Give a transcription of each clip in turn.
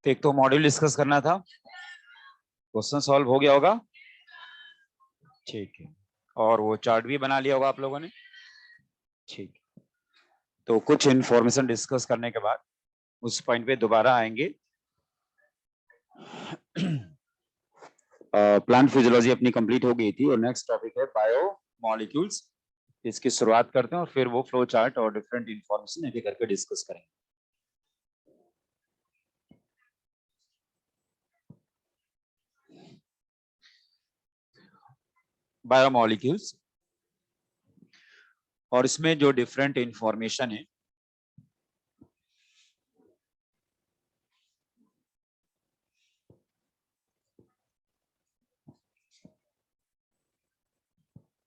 तो एक तो मॉड्यूल डिस्कस करना था, क्वेश्चन सॉल्व हो गया होगा, ठीक है। और वो चार्ट भी बना लिया होगा आप लोगों ने, ठीक। तो कुछ इन्फॉर्मेशन डिस्कस करने के बाद उस पॉइंट पे दोबारा आएंगे। प्लांट फिजियोलॉजी अपनी कंप्लीट हो गई थी और नेक्स्ट टॉपिक है बायो मॉलिक्यूल्स। इसकी शुरुआत करते हैं और फिर वो फ्लो चार्ट और डिफरेंट इंफॉर्मेशन एक एक करके डिस्कस करेंगे। बायोमॉलिक्यूल्स, और इसमें जो डिफरेंट इंफॉर्मेशन है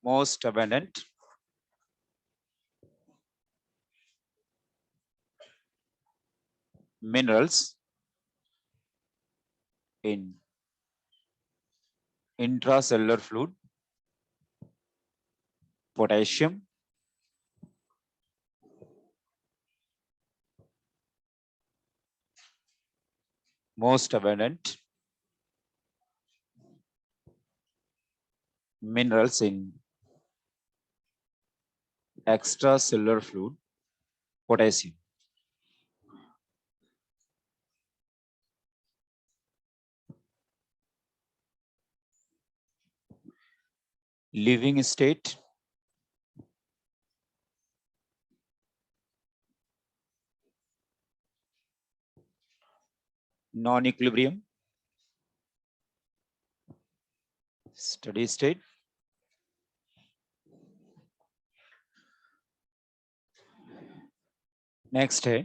most abundant minerals in intracellular fluid, potassium, most abundant minerals in extracellular fluid, potassium. Living state, non-equilibrium, steady state, next है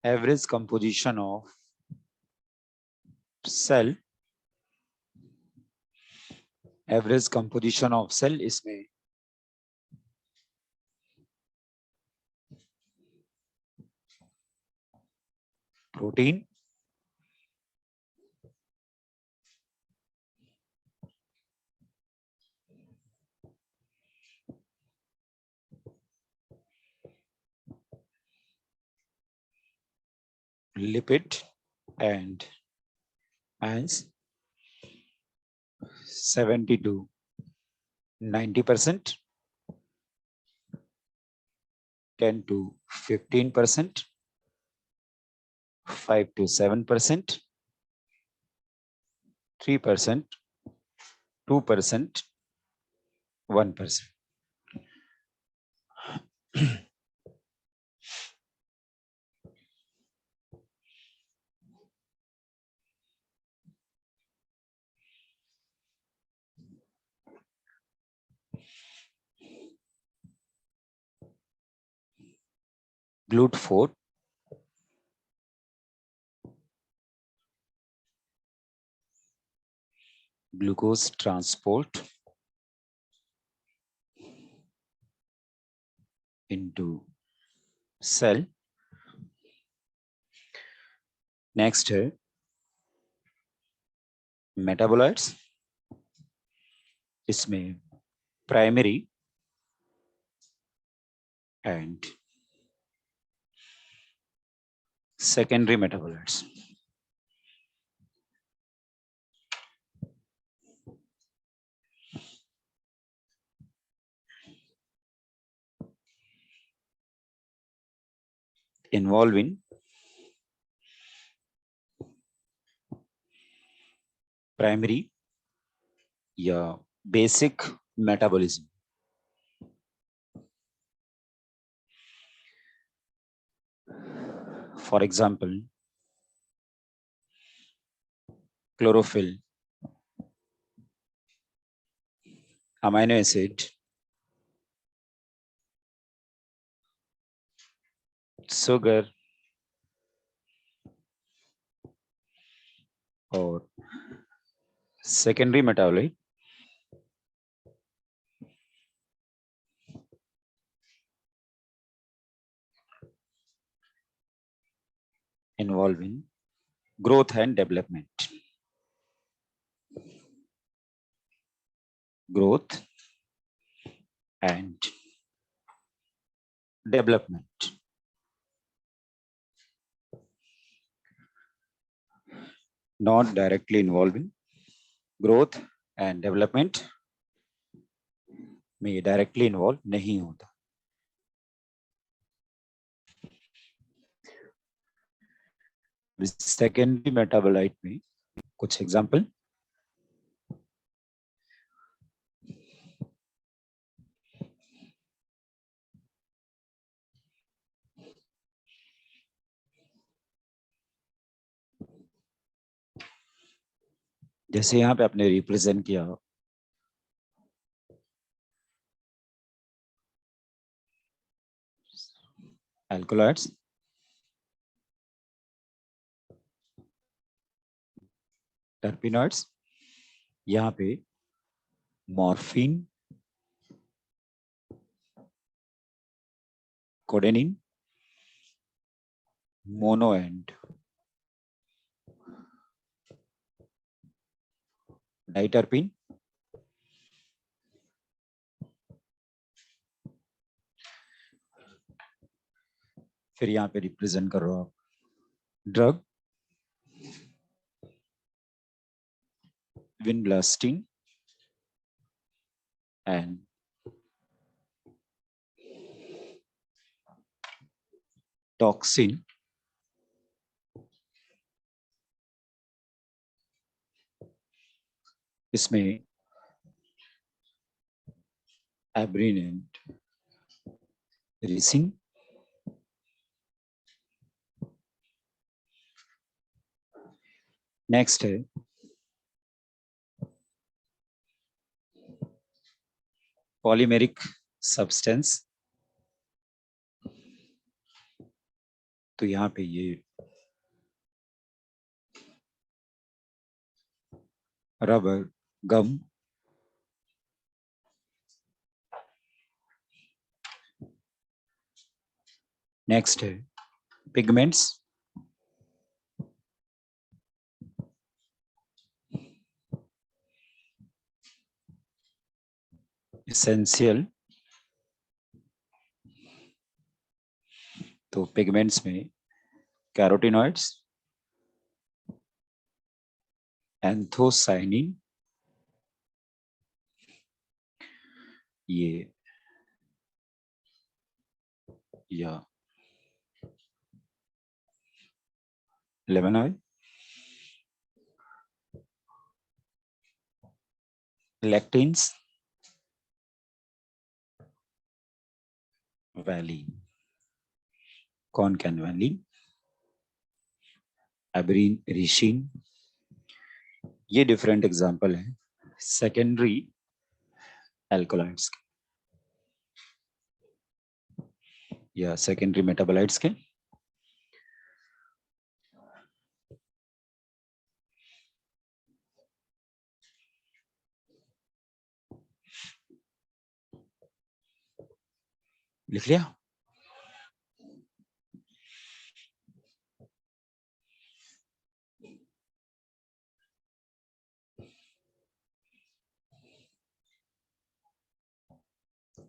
average composition of cell, average composition of cell, इसमें protein, lipid and ions 70 to 90%, 10 to 15%, 5 to 7%, 3%, 2%, 1%. GLUT4, glucose transport into cell. Next है metabolites, इसमें primary and secondary metabolites. Involving primary या basic metabolism. For example, chlorophyll, amino acid, sugar और secondary metabolite involving growth and development. Growth and development. Not directly involve in growth and development में ये directly involve नहीं होता। Secondary metabolite में कुछ example, जैसे यहाँ पे आपने रिप्रेजेंट किया एल्कोलॉइड्स, टर्पिनॉइड्स, यहाँ पे मॉर्फिन, कोडेनिन, मोनो एंड डाइटर्पिन, फिर यहाँ पे रिप्रेजेंट कर रहे हो आप ड्रग विनब्लास्टिन एंड टॉक्सिन, इसमें एब्रिन एंड रिसिन, नेक्स्ट है पॉलीमेरिक सब्सटेंस, तो यहाँ पे ये रबर, गम, नेक्स्ट है पिगमेंट्स, एसेंशियल, तो पिगमेंट्स में कैरोटिनॉइड्स, एंथोसाइनिन, ये या लेमन ऑयल, लेक्टिन्स, वैलिन, कौन कैन वैलिन, एब्रिन, रिशिन, ये डिफरेंट एग्जांपल हैं सेकेंडरी एल्कोलाइड्स के या सेकेंडरी मेटाबोलाइट्स के। लिख लिया?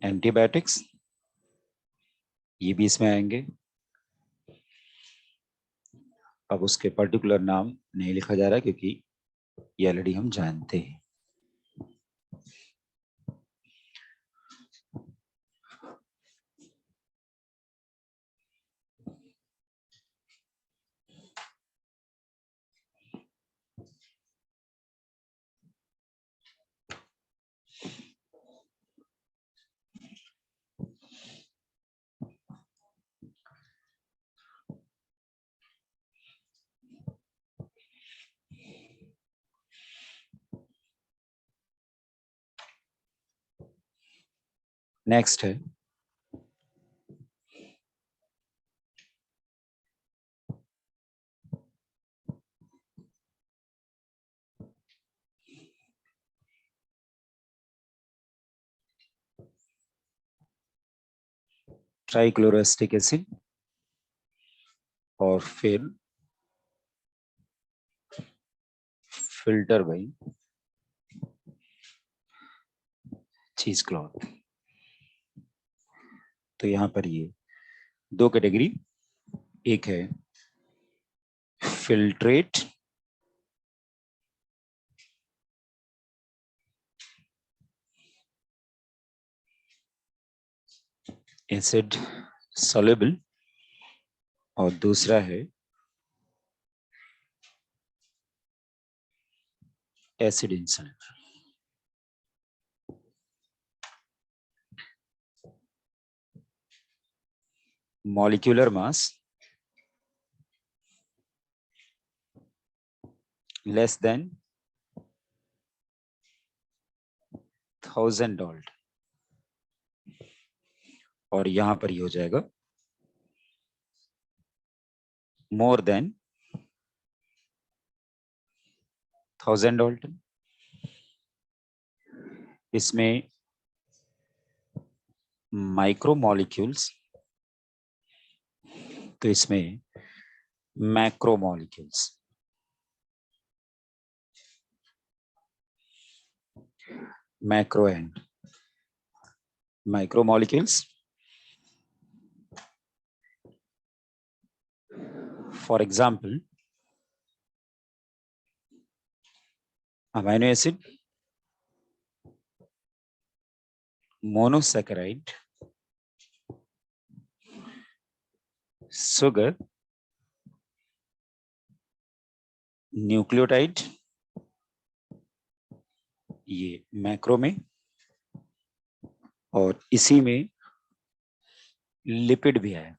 एंटीबायोटिक्स, ये भी इसमें आएंगे। अब उसके पर्टिकुलर नाम नहीं लिखा जा रहा क्योंकि ये ऑलरेडी हम जानते हैं। नेक्स्ट है ट्राइक्लोरोएसिटिक एसिड और फिर फिल्टर बाई चीज क्लॉथ। तो यहाँ पर ये दो कैटेगरी, एक है फिल्ट्रेट एसिड सॉल्युबल और दूसरा है acid insoluble. Molecular mass less than 1000 Dalton, और यहां पर ये हो जाएगा मोर देन 1000 डाल्टन। इसमें माइक्रो मॉलिक्यूल्स, तो इसमें macro molecules. Macro and micro molecules, for example amino acid, monosaccharide, sugar, nucleotide, ये मैक्रो में, और इसी में लिपिड भी आएगा।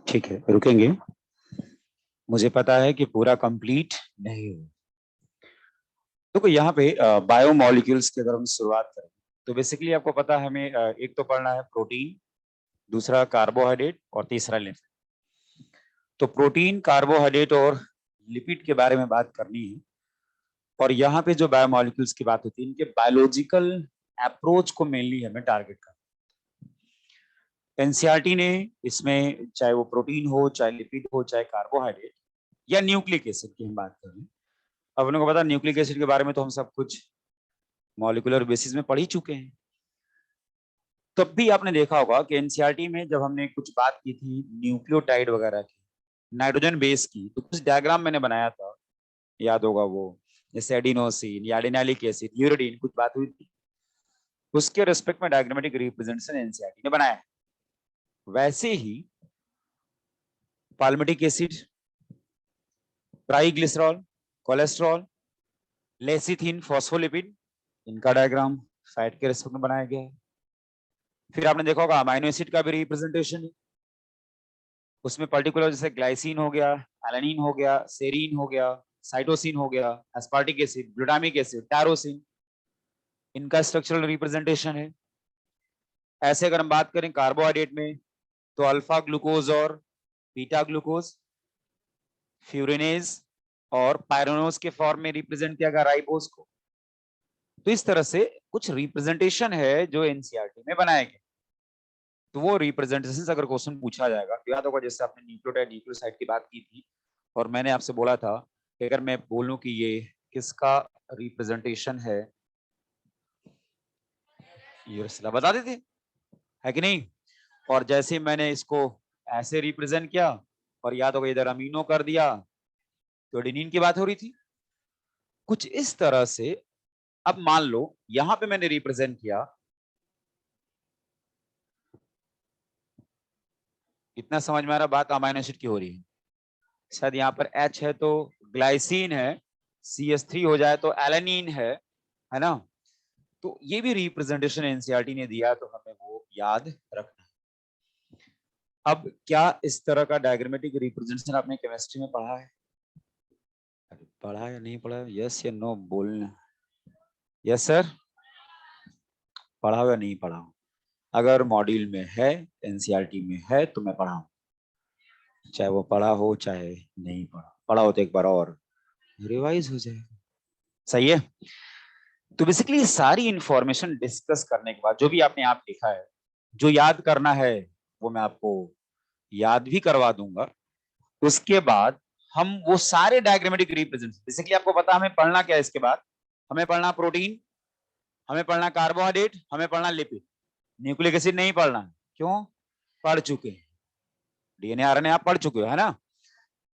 ठीक है, रुकेंगे, मुझे पता है कि पूरा कंप्लीट नहीं हुआ। तो यहाँ पे बायोमोलिक्यूल्स की अगर हम शुरुआत करें तो बेसिकली आपको पता है हमें एक तो पढ़ना है प्रोटीन, दूसरा कार्बोहाइड्रेट और तीसरा लिपिड। तो प्रोटीन, कार्बोहाइड्रेट और लिपिड के बारे में बात करनी है। और यहाँ पे जो बायोमोलिक्यूल्स की बात होती है, इनके बायोलॉजिकल अप्रोच को मेनली हमें टारगेट करना। एनसीईआरटी ने इसमें चाहे वो प्रोटीन हो, चाहे लिपिड हो, चाहे कार्बोहाइड्रेट या न्यूक्लिक एसिड की हम बात करें, अब उनको पता न्यूक्लिक एसिड के बारे में तो हम सब कुछ मॉलिक्यूलर बेसिस में पढ़ ही चुके हैं। तब भी आपने देखा होगा कि एनसीईआरटी में जब हमने कुछ बात की थी न्यूक्लियोटाइड वगैरह की, नाइट्रोजन बेस की, तो कुछ डायग्राम मैंने बनाया था, याद होगा वो, जैसे एडिनोसिन या एडिनाइलिक एसिड, यूरिडीन, कुछ बात हुई थी, उसके रेस्पेक्ट में डायग्रामेटिक रिप्रेजेंटेशन एनसीईआरटी ने बनाया है। वैसे ही palmitic acid, triglycerol, cholesterol, lecithin, phospholipid, इनका डायग्राम फैट के रेस्पेक्ट में बनाया गया है। फिर आपने देखा होगा अमाइनो एसिड का भी रिप्रेजेंटेशन है, उसमें पर्टिकुलर जैसे ग्लाइसिन हो गया, एलानिन हो गया, सेरीन हो गया, साइटोसिन हो गया, aspartic acid, glutamic acid, tyrosine, इनका स्ट्रक्चरल रिप्रेजेंटेशन है। ऐसे अगर हम बात करें कार्बोहाइड्रेट में तो अल्फा ग्लूकोज और बीटा ग्लूकोज, फ्यूरिनेज और पायरोनोज के फॉर्म में रिप्रेजेंट किया गया राइबोज को। तो इस तरह से कुछ रिप्रेजेंटेशन है जो एनसीईआरटी में बनाए गए। तो वो रिप्रेजेंटेशन अगर क्वेश्चन पूछा जाएगा तो याद होगा जैसे आपने न्यूक्लियोटाइड न्यूक्लियोसाइड की बात की थी, और मैंने आपसे बोला था कि अगर मैं बोलूं कि ये किसका रिप्रेजेंटेशन ये बता देते है कि नहीं। और जैसे मैंने इसको ऐसे रिप्रेजेंट किया और याद होगा इधर अमीनो कर दिया तो एडेनिन की बात हो रही थी, कुछ इस तरह से। अब मान लो यहां पे मैंने रिप्रेजेंट किया, इतना समझ में आ रहा बात अमाइनो एसिड की हो रही है। शायद यहाँ पर H है तो ग्लाइसिन है, CH3 हो जाए तो एलानिन है ना। तो ये भी रिप्रेजेंटेशन एनसीईआरटी ने दिया तो हमें वो याद रखना है। अब क्या इस तरह का डायग्रामेटिक रिप्रेजेंटेशन आपने केमिस्ट्री में पढ़ा है? पढ़ा या नहीं पढ़ा, यस या नो बोलना। यस सर, पढ़ा या नहीं पढ़ा। अगर मॉड्यूल में है, एनसीईआरटी में है तो मैं पढ़ाऊं, चाहे वो पढ़ा हो चाहे नहीं पढ़ा। पढ़ा हो तो एक बार और रिवाइज हो जाए। सही है। तो बेसिकली सारी इंफॉर्मेशन डिस्कस करने के बाद जो भी आपने आप लिखा है, जो याद करना है वो मैं आपको याद भी करवा दूंगा। उसके बाद हम वो सारे डायग्रामेटिक रिप्रेजेंट, बेसिकली आपको पता हमें पढ़ना क्या है इसके बाद। हमें पढ़ना प्रोटीन, हमें पढ़ना कार्बोहाइड्रेट, हमें पढ़ना लिपिड। न्यूक्लिक एसिड नहीं पढ़ना। क्यों? पढ़ चुके हैं। डीएनए आरएनए आप पढ़ चुके हो, है ना।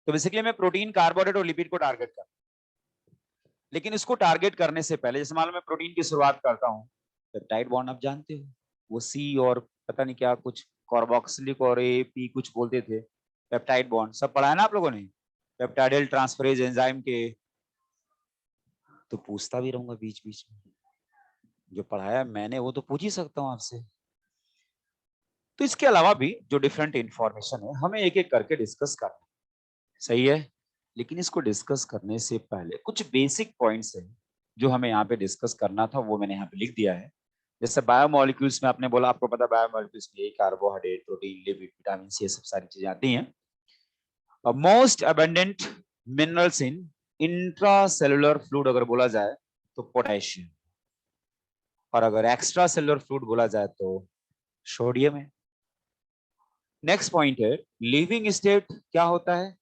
तो बेसिकली मैं प्रोटीन, कार्बोहाइड्रेट और लिपिड को टारगेट कर, लेकिन इसको टारगेट करने से पहले, जैसे मान लो मैं प्रोटीन की शुरुआत करता हूँ, पेप्टाइड बॉन्ड आप जानते हो, वो सी और पता नहीं क्या कुछ कार्बोक्सिलिक और ए पी कुछ बोलते थे, पेप्टाइड बॉन्ड सब पढ़ा है ना आप लोगों ने, पेप्टाइडिल ट्रांसफरेज एंजाइम के। तो पूछता भी रहूंगा बीच बीच में, जो पढ़ाया मैंने वो तो पूछ ही सकता हूँ आपसे। तो इसके अलावा भी जो डिफरेंट इंफॉर्मेशन है हमें एक एक करके डिस्कस करना। सही है। लेकिन इसको डिस्कस करने से पहले कुछ बेसिक पॉइंट्स है जो हमें यहाँ पे डिस्कस करना था, वो मैंने यहाँ पे लिख दिया है। जैसे बायोमोलिक्यूल्स में आपने बोला, आपको पता बायोमोलिक्यूल्स में कार्बोहाइड्रेट, प्रोटीन, लिपिड, विटामिन, ये सब सारी चीजें आती हैं। Most abundant minerals in intracellular fluid अगर बोला जाए तो पोटेशियम, और अगर एक्स्ट्रा सेलुलर फ्लूइड बोला जाए तो सोडियम है। नेक्स्ट पॉइंट है, लिविंग स्टेट क्या होता है,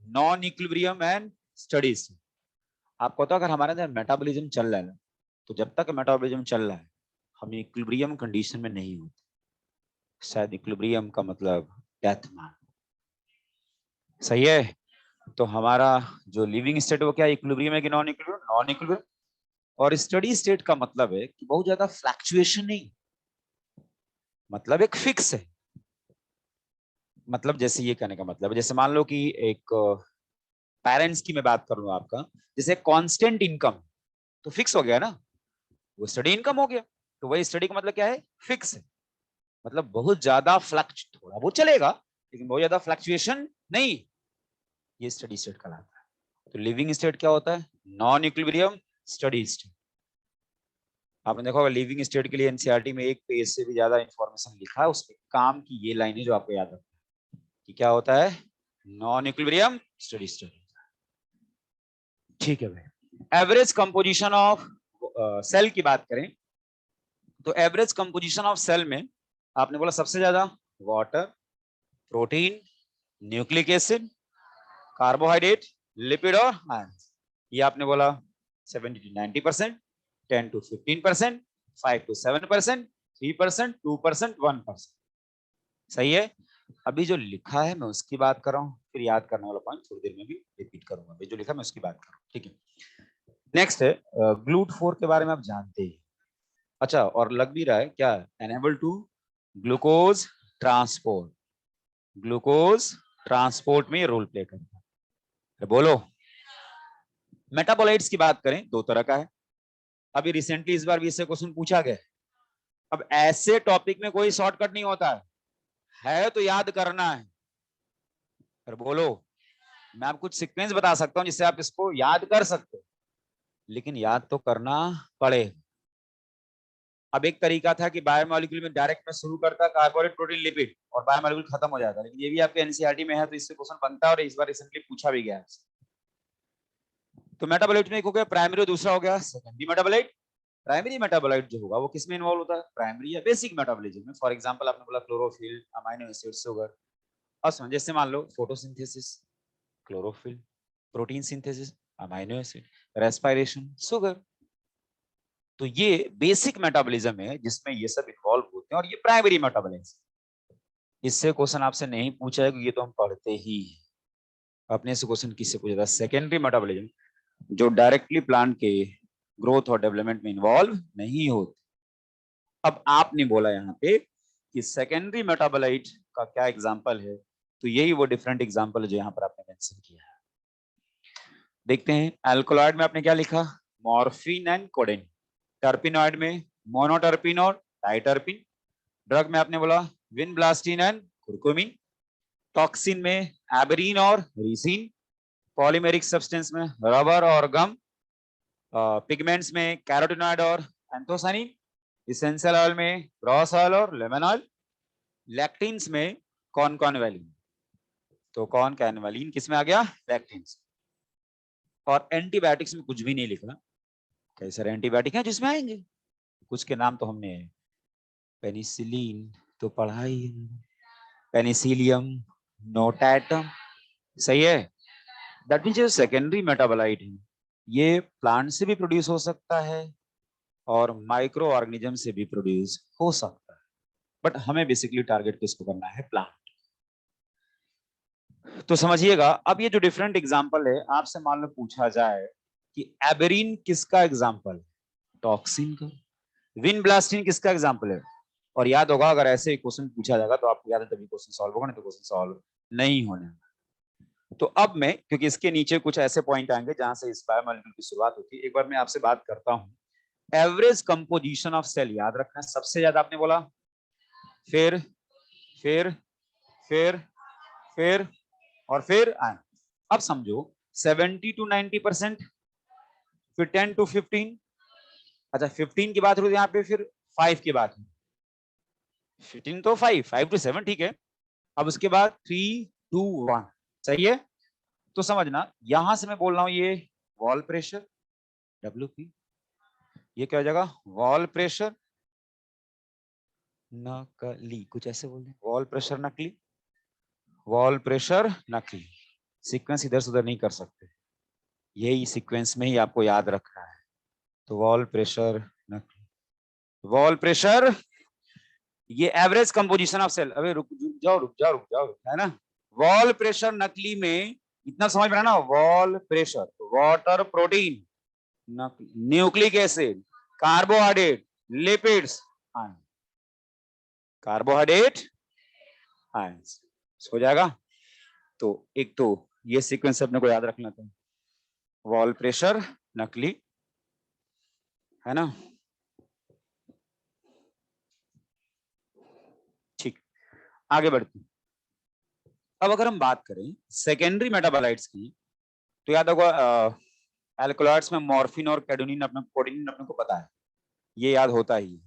non equilibrium and steady state. आपको तो अगर हमारे अंदर मेटाबॉलिज्म चल रहा है ना, तो जब तक मेटाबॉलिज्म चल रहा है हम इक्विलिब्रियम कंडीशन में नहीं होते। शायद इक्विलिब्रियम का मतलब डेथ मान। सही है। तो हमारा जो लिविंग स्टेट वो क्या इक्विलिब्रियम है कि नॉन इक्विलिब्रियम? Non equilibrium. और स्टडी स्टेट का मतलब है कि बहुत ज्यादा फ्लक्चुएशन नहीं, मतलब एक फिक्स है। मतलब जैसे ये कहने का मतलब है, जैसे मान लो कि एक पेरेंट्स की मैं बात करूं आपका, जैसे कांस्टेंट इनकम तो फिक्स हो गया ना, वो स्टडी इनकम हो गया। तो वही स्टडी का मतलब क्या है, फिक्स है। मतलब बहुत ज्यादा फ्लक्च, थोड़ा बहुत चलेगा लेकिन बहुत ज्यादा फ्लक्चुएशन नहीं, ये स्टडी स्टेट कहलाता है। तो लिविंग स्टेट क्या होता है, नॉन इक्विलिब्रियम स्टडी स्टेट। आपने देखा होगा लिविंग स्टेट के लिए एनसीईआरटी में एक पेज से भी ज्यादा इंफॉर्मेशन लिखा है, उसके काम की ये लाइन है जो आपको याद रखना है कि क्या होता है, नॉन इक्विलिब्रियम स्टडी स्टेट। ठीक है भाई। एवरेज कंपोजिशन ऑफ सेल की बात करें तो एवरेज कंपोजिशन ऑफ सेल में आपने बोला सबसे ज्यादा water, protein, nucleic acid, carbohydrate, lipid और आयन। ये आपने बोला 70 to 90%, 10 to 15%, 5 to 7%, 3%, 2%, 1%। सही है। अभी जो लिखा है मैं उसकी बात कर रहा हूँ, फिर याद करने वाला पॉइंट थोड़ी देर में भी रिपीट करूंगा। अभी जो लिखा मैं उसकी बात कर रहा हूँ, ठीक है। नेक्स्ट है GLUT4 के बारे में आप जानते ही। अच्छा, और लग भी रहा है क्या, enable to glucose transport, glucose transport में रोल प्ले करता है। बोलो। मेटाबोलाइट्स की बात करें, दो तरह का है। अभी रिसेंटली इस बार भी इससे क्वेश्चन पूछा गया। अब ऐसे टॉपिक में कोई शॉर्टकट नहीं होता है तो याद करना है। पर बोलो, मैं आपको कुछ सीक्वेंस बता सकता हूं जिससे आप इसको याद कर सकते हो, लेकिन याद तो करना पड़े। अब एक तरीका था कि बायोमोलिक्यूल में डायरेक्ट में शुरू करता कार्बोहाइड्रेट, प्रोटीन, लिपिड और बायोमोलिक्यूल खत्म हो जाता, लेकिन ये भी आपके एनसीईआरटी में है तो इससे क्वेश्चन बनता है और इस बार रिसेंटली पूछा भी गया है। तो मेटाबोलाइट में एक हो गया प्राइमरी, दूसरा हो गया सेकेंडरी मेटाबोलाइट। प्राइमरी मेटाबोलाइट जो होगा वो किसमें इन्वॉल्व होता है, प्राइमरी या बेसिक मेटाबॉलिज्म में। फॉर एग्जांपल आपने बोला क्लोरोफिल, अमाइनो एसिड, शुगर। और जैसे मान लो photosynthesis, chlorophyll, protein synthesis, amino acid, respiration, sugar. तो ये बेसिक मेटाबॉलिज्म है जिसमें ये सब इन्वॉल्व होते हैं, और ये प्राइमरी मेटाबॉलिज्म। इससे क्वेश्चन आपसे नहीं पूछा है, ये तो हम पढ़ते ही अपने से क्वेश्चन किससे पूछा था, सेकेंडरी मेटाबॉलिज्म जो डायरेक्टली प्लांट के ग्रोथ और डेवलपमेंट में इन्वॉल्व नहीं होते। अब आपने बोला यहाँ पे कि सेकेंडरी मेटाबोलाइट का क्या एग्जांपल है, तो यही वो डिफरेंट एग्जांपल है जो यहाँ पर आपने मेंशन किया है। देखते हैं अल्कोलॉइड में आपने क्या लिखा, मॉर्फिन एंड कोडेन। टर्पिनॉइड में मोनोटर्पिन और डाइटर्पिन। ड्रग में आपने बोला विनब्लास्टिन एंड कुरकुमिन। टॉक्सिन में एबेरिन और रिसिन। पॉलीमेरिक सब्सटेंस में रबर और गम, पिगमेंट्स में कैरोटीनॉइड और एंथोसानिन, इसेंशियल ऑयल में रॉस ऑयल और लेमन ऑयल, लैक्टिन्स में कॉन कॉनवेलिन। तो कॉन कैनवेलिन किस में आ गया? लैक्टिन्स। और एंटीबायोटिक्स में कुछ भी नहीं लिखा। कई सारे एंटीबायोटिक हैं जिसमें आएंगे, कुछ के नाम तो हमने, पेनिसिलिन तो पढ़ा ही है, पेनिसिलियम, नोटैटम, सही है। दैट मीन्स ये सेकेंडरी मेटाबोलाइट है, ये प्लांट से भी प्रोड्यूस हो सकता है और माइक्रो ऑर्गेनिज्म से भी प्रोड्यूस हो सकता है, बट हमें बेसिकली टारगेट किसको करना है? प्लांट। तो समझिएगा, अब ये जो डिफरेंट एग्जांपल है, आपसे मान लो पूछा जाए कि एबेरिन किसका एग्जांपल है? टॉक्सिन का। विनब्लास्टिन किसका एग्जांपल है? और याद होगा, अगर ऐसे क्वेश्चन पूछा जाएगा तो आपको याद है तभी क्वेश्चन सॉल्व होगा, नहीं तो क्वेश्चन सॉल्व नहीं होने। तो अब मैं, क्योंकि इसके नीचे कुछ ऐसे पॉइंट आएंगे जहां से इस बायोमॉलिक्यूल की शुरुआत होती है, एक बार मैं आपसे बात करता हूं। एवरेज कंपोजिशन ऑफ सेल याद रखना, सबसे ज्यादा आपने बोला, फिर फिर फिर फिर और फिर आए। अब समझो 70 to 90%, फिर 10 to 15, अच्छा 15 की बात हो रही है यहाँ पे, फिर 5 की बात है, 15 तो 5 to 7 ठीक है। अब उसके बाद 3 2 1, सही है। तो समझना, यहां से मैं बोल रहा हूं ये वॉल प्रेशर WP, ये क्या हो जाएगा? वॉल प्रेशर नकली, कुछ ऐसे बोल दें, वॉल प्रेशर नकली, वॉल प्रेशर नकली। सीक्वेंस इधर से उधर नहीं कर सकते, यही सीक्वेंस में ही आपको याद रखना है। तो वॉल प्रेशर नकली, वॉल प्रेशर, ये एवरेज कंपोजिशन ऑफ सेल। अबे रुक जाओ रुक जाओ रुक जाओ, है ना। वॉल प्रेशर नकली में इतना समझ में आना, wall pressure, water, protein, nucleic acid, carbohydrate, lipids, carbohydrate, ions, हो जाएगा। तो एक तो ये सीक्वेंस अपने को याद रखना था, वॉल प्रेशर नकली, है ना। ठीक, आगे बढ़ते हैं। अब अगर हम बात करें सेकेंडरी मेटाबोलाइट्स की, तो याद होगा एल्कलॉइड्स में मॉर्फिन और कैडोनिन, अपने कोडेनिन अपने को पता है, ये याद होता ही,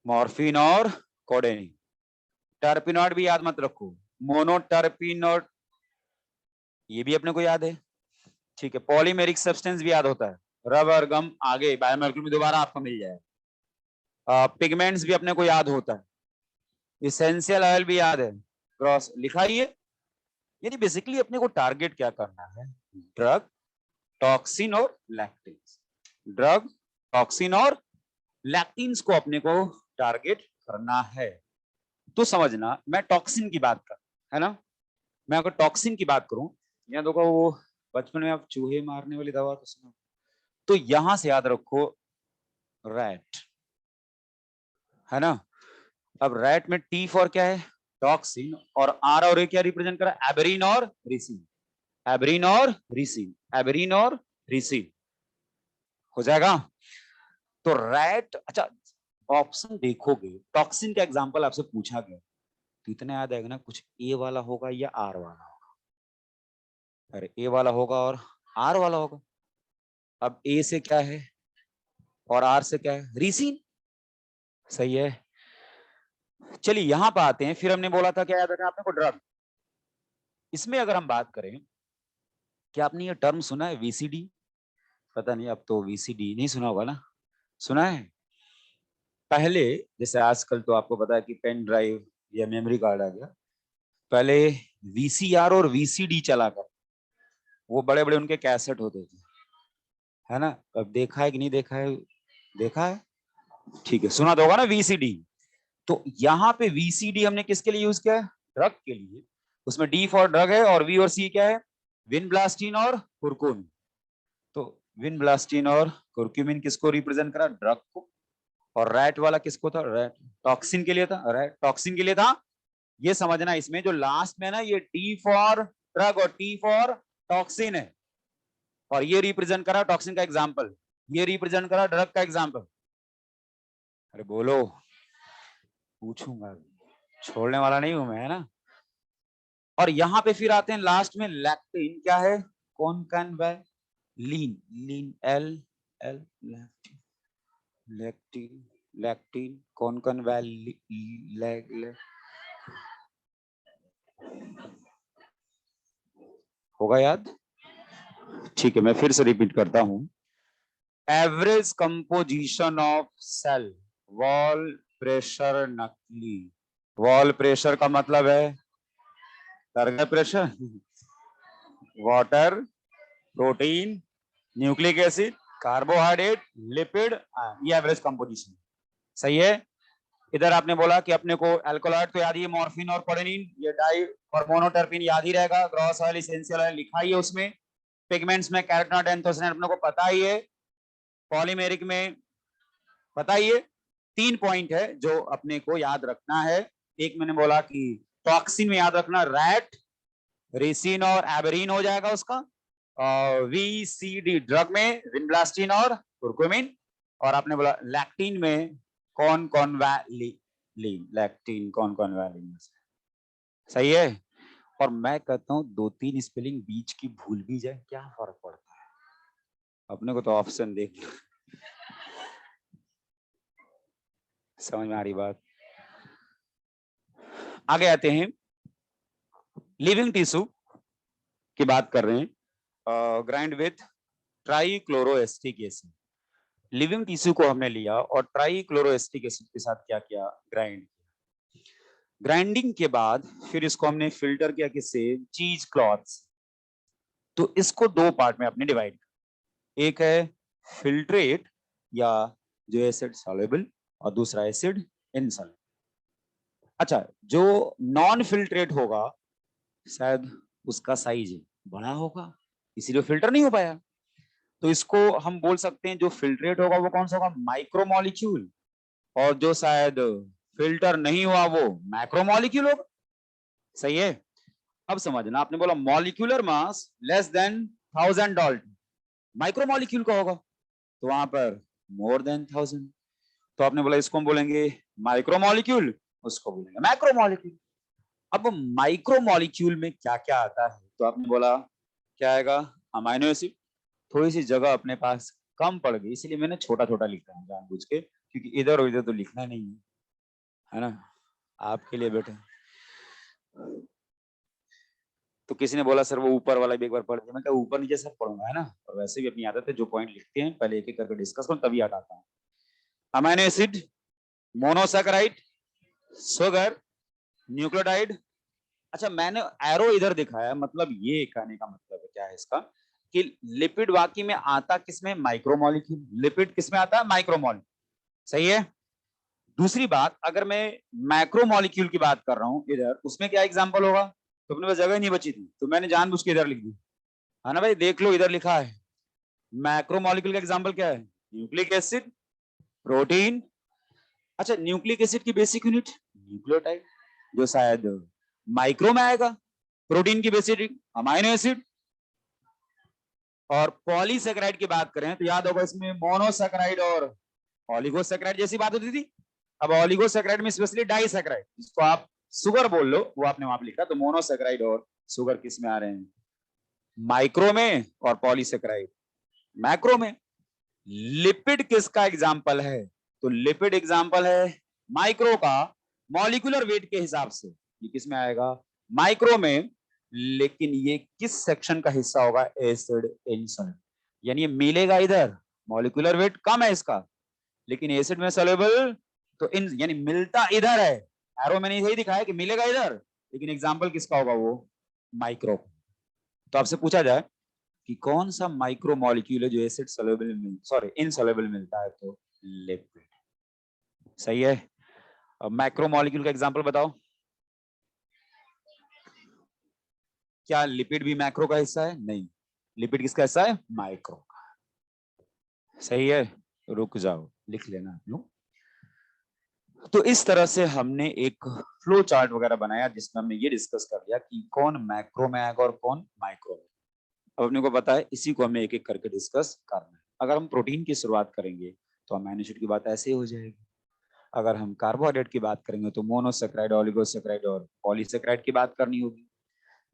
मॉर्फिन और कोडेनिन। टर्पिनॉइड भी याद मत रखो, मोनोटर्पिनॉइड, ये भी अपने को याद है, ठीक है। पॉलीमेरिक सब्सटेंस भी याद होता है, रबर, गम, आगे बायोमॉलिक्यूल में दोबारा आपको मिल जाएगा। पिगमेंट्स भी अपने को याद होता है, इसेंशियल ऑयल भी याद है, क्रॉस लिखा ही है। यानी बेसिकली अपने को टारगेट क्या करना है? ड्रग, टॉक्सिन और लैक्टिन्स। ड्रग, टॉक्सिन और लैक्टिन्स को अपने को टारगेट करना है। तो समझना, मैं टॉक्सिन की बात कर, है ना, मैं अगर टॉक्सिन की बात करूं, या देखो वो बचपन में आप चूहे मारने वाली दवा तो सुनो, तो यहां से याद रखो रैट, है ना। अब रैट में टी फॉर क्या है? टॉक्सिन, और आर और ए क्या रिप्रेजेंट कर रहा है? एबेरिन और रिसिन, एबेरिन और रिसिन, एबेरिन और रिसिन, हो जाएगा। तो रैट, अच्छा ऑप्शन देखोगे, टॉक्सिन का एग्जांपल आपसे पूछा गया तो इतना याद आएगा ना, कुछ ए वाला होगा या आर वाला होगा। अरे ए वाला होगा और आर वाला होगा। अब ए से क्या है और आर से क्या है? रिसिन, सही है। चलिए यहां पर आते हैं, फिर हमने बोला था क्या याद रखना आपने को? ड्रग। इसमें अगर हम बात करें, क्या आपने ये टर्म सुना है वीसीडी? पता नहीं, अब तो वीसीडी नहीं सुना होगा ना, सुना है? पहले जैसे आजकल तो आपको पता है कि पेन ड्राइव या मेमोरी कार्ड आ गया, पहले वीसीआर और वीसीडी चला कर, वो बड़े बड़े उनके कैसेट होते थे, है ना। अब देखा है कि नहीं देखा है? देखा है, ठीक है, सुना तो होगा ना वीसीडी। तो यहाँ पे वीसीडी हमने किसके लिए यूज किया है? ड्रग के लिए। उसमें डी फॉर ड्रग है और वी और सी क्या है? विनब्लास्टिन और कुरकुमिन। तो विनब्लास्टिन और कुरकुमिन किसको रिप्रेजेंट करा? ड्रग को। और रैट वाला किसको था? रैट टॉक्सिन के लिए था, रैट टॉक्सिन के लिए था। ये समझना, इसमें जो लास्ट में ना, ये टी फॉर ड्रग और टी फॉर टॉक्सिन है, और ये रिप्रेजेंट करा टॉक्सिन का एग्जाम्पल, ये रिप्रेजेंट करा ड्रग का एग्जाम्पल। अरे बोलो, पूछूंगा, छोड़ने वाला नहीं हूं मैं, है ना। और यहाँ पे फिर आते हैं लास्ट में लैक्टिन, क्या है, concanavalin, lean L L lectin, lectin lectin concanavalin, होगा याद? ठीक है, मैं फिर से रिपीट करता हूं। Average composition of cell, wall pressure नकली, वॉल प्रेशर का मतलब है target pressure, water, protein, nucleic acid, carbohydrate, lipid, ये एवरेज कंपोजिशन। सही है। इधर आपने बोला कि अपने को एल्कोलॉइड तो याद ही है, मॉर्फिन और कोडेनिन, ये डाई और मोनोटर्पिन याद ही रहेगा, ग्रॉस ऑयल, एसेंशियल ऑयल लिखा ही है उसमें, पिगमेंट्स में कैरोटीनॉइड, एंथोसियानिन अपने को पता ही है, पॉलीमेरिक में पता ही है। 3 पॉइंट है जो अपने को याद रखना है। एक मैंने बोला कि टॉक्सिन में याद रखना रैट, रेसिन और एबेरिन हो जाएगा उसका, VCD ड्रग में विनब्लास्टिन और कुर्कुमिन, और आपने बोला लैक्टिन में कॉनकैनवैलिन, लैक्टिन कॉनकैनवैलिन। सही है। और मैं कहता हूं 2-3 स्पेलिंग बीच की भूल भी जाए क्या फर्क पड़ता है, अपने को तो ऑप्शन देख समझ में आ रही बात। आगे आते हैं, लिविंग टिश्यू की बात कर रहे हैं, grind with trichloroacetic acid. Living tissue को हमने लिया और ट्राइक्लोरोएसिटिक एसिड के साथ क्या किया, ग्राइंड किया। ग्राइंडिंग के बाद फिर इसको हमने फिल्टर किया किससे, चीज क्लॉथ्स। तो इसको 2 पार्ट में आपने डिवाइड किया, एक है फिल्ट्रेट या जो एसिड सॉल्युबल, और दूसरा एसिड इनसॉल्युबल। अच्छा, जो नॉन फिल्ट्रेट होगा शायद उसका साइज बड़ा होगा, इसीलिए फिल्टर नहीं हो पाया। तो इसको हम बोल सकते हैं जो फिल्ट्रेट होगा वो कौन सा होगा, माइक्रोमोलिक्यूल, और जो शायद फिल्टर नहीं हुआ वो मैक्रोमोलिक्यूल होगा। सही है। अब समझना, आपने बोला molecular mass less than 1000 Dalton, micromolecule का होगा तो वहां पर मोर देन 1000, तो आपने बोला इसको हम बोलेंगे माइक्रोमोलिक्यूल, उसको बोलेंगे मैक्रोमोलिक्यूल। अब माइक्रोमोलिक्यूल में क्या क्या आता है, तो आपने बोला क्या आएगा, अमाइनो एसिड। थोड़ी सी जगह अपने पास कम पड़ गई, इसलिए मैंने छोटा छोटा लिखा है जानबूझ के, क्योंकि इधर उधर तो लिखना नहीं है ना, आपके लिए बेटा। तो किसी ने बोला सर वो ऊपर वाला भी एक बार पढ़ दिया, मैं कहा ऊपर नीचे सब पढ़ूंगा है ना, और वैसे भी अपनी आदत है जो पॉइंट लिखते हैं पहले एक एक करके डिस्कस करूं तभी हटाता हूं। Amino acid, monosaccharide, sugar, nucleotide. अच्छा, मैंने एरो इधर दिखाया, मतलब ये कहने का मतलब है क्या है इसका, कि लिपिड वाकई में आता किसमें, माइक्रोमोलिक्यूल। लिपिड किसमें आता है, माइक्रोमोलिक्यूल। सही है। दूसरी बात, अगर मैं मैक्रोमोलिक्यूल की बात कर रहा हूं इधर, उसमें क्या एग्जांपल होगा, तो अपने पास जगह नहीं बची थी तो मैंने जानबूझ के इधर लिख दी, है ना भाई, देख लो इधर लिखा है। मैक्रोमोलिक्यूल का एग्जांपल क्या है, न्यूक्लिक एसिड, प्रोटीन। अच्छा, न्यूक्लिक एसिड की बेसिक यूनिट न्यूक्लियोटाइड, जो शायद माइक्रो में आएगा। प्रोटीन की बेसिक अमाइनो एसिड। और पॉलीसेकेराइड की बात करें तो याद होगा इसमें मोनोसेकेराइड और ऑलिगोसेकेराइड जैसी बात होती थी। अब ऑलिगोसेकेराइड में स्पेशली डाइसेकेराइड, जिसको आप सुगर बोल लो, वो आपने वहां पे लिखा। तो मोनोसेकेराइड और सुगर किस में आ रहे हैं, माइक्रो में, और पॉलीसेकेराइड मैक्रो में। लिपिड किसका एग्जाम्पल है, तो लिपिड एग्जाम्पल है माइक्रो का, मॉलिक्यूलर वेट के हिसाब से ये किस में आएगा, माइक्रो में। लेकिन ये किस सेक्शन का हिस्सा होगा, एसिड इनसॉल्युबल, यानी ये मिलेगा इधर, मॉलिक्यूलर वेट कम है इसका, लेकिन एसिड में सॉल्युबल, तो इन यानी मिलता इधर है। एरो मैंने यही दिखाया कि मिलेगा इधर, लेकिन एग्जाम्पल किसका होगा, वो माइक्रो। तो आपसे पूछा जाए कि कौन सा माइक्रो मॉलिक्यूल है जो एसिड सॉल्युबल में, सॉरी इनसॉल्युबल मिलता है, तो लिपिड। सही है। अब मैक्रो मॉलिक्यूल का एग्जांपल बताओ, क्या लिपिड भी मैक्रो का हिस्सा है, नहीं, लिपिड किसका हिस्सा है, माइक्रो का। सही है। रुक जाओ, लिख लेना आप लोग। तो इस तरह से हमने एक फ्लो चार्ट वगैरह बनाया जिसमें हमने ये डिस्कस कर लिया कि कौन मैक्रो में आएगा और कौन माइक्रो में। अब अपने को पता है, इसी को हमने एक एक करके डिस्कस करना है। अगर हम प्रोटीन की शुरुआत करेंगे तो अमीनो एसिड की बात ऐसे ही हो जाएगी। अगर हम कार्बोहाइड्रेट की बात करेंगे तो मोनोसेकेराइड, ओलिगोसेकेराइड और पॉलीसेकेराइड की बात करनी होगी।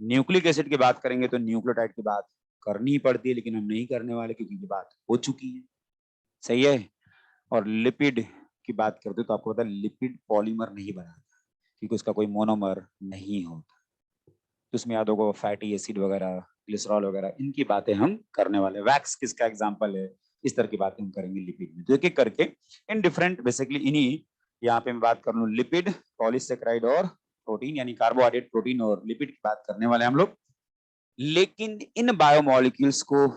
न्यूक्लिक एसिड की बात करेंगे तो न्यूक्लियोटाइड की बात करनी ही पड़ती है, लेकिन हम नहीं करने वाले क्योंकि ये बात हो चुकी है। सही है। और लिपिड की बात करते हो तो आपको पता है लिपिड पॉलीमर नहीं बनाता क्योंकि उसका कोई मोनोमर नहीं होता। तो उसमें याद होगा फैटी एसिड वगैरह, ग्लिसरॉल वगैरह, इनकी बातें हम करने वाले। वैक्स किसका एग्जाम्पल है, इस तरह की बातें हम करेंगे लिपिड में। तो एक एक करके इन डिफरेंट बेसिकली इन्हीं, यहाँ पे मैं बात कर लूँ लिपिड, पॉलीसेकेराइड और प्रोटीन, यानी कार्बोहाइड्रेट, प्रोटीन और लिपिड की बात करने वाले हम लोग। लेकिन इन बायोमोलिक्यूल्स को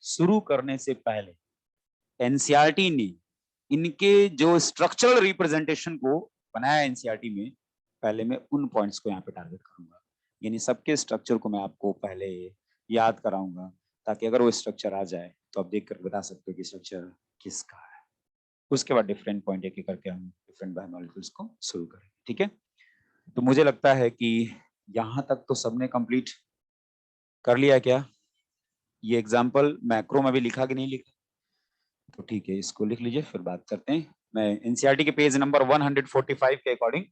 शुरू करने से पहले एनसीईआरटी ने इनके जो स्ट्रक्चरल रिप्रेजेंटेशन को बनाया एनसीईआरटी में, पहले मैं उन पॉइंट्स को यहाँ पे टारगेट करूंगा, यानी सबके स्ट्रक्चर को मैं आपको पहले याद कराऊंगा, ताकि अगर वो स्ट्रक्चर आ जाए तो आप देख कर बता सकते हो कि स्ट्रक्चर किसका है। उसके बाद डिफरेंट पॉइंट एक एक करके हम डिफरेंट बायोमोलिक्यूल्स को शुरू करेंगे। ठीक है, तो मुझे लगता है कि यहाँ तक तो सबने कंप्लीट कर लिया क्या? ये एग्जाम्पल मैक्रो में भी लिखा कि नहीं लिखा? तो ठीक है, इसको लिख लीजिए, फिर बात करते हैं। मैं एनसीईआरटी के पेज नंबर 145 के अकॉर्डिंग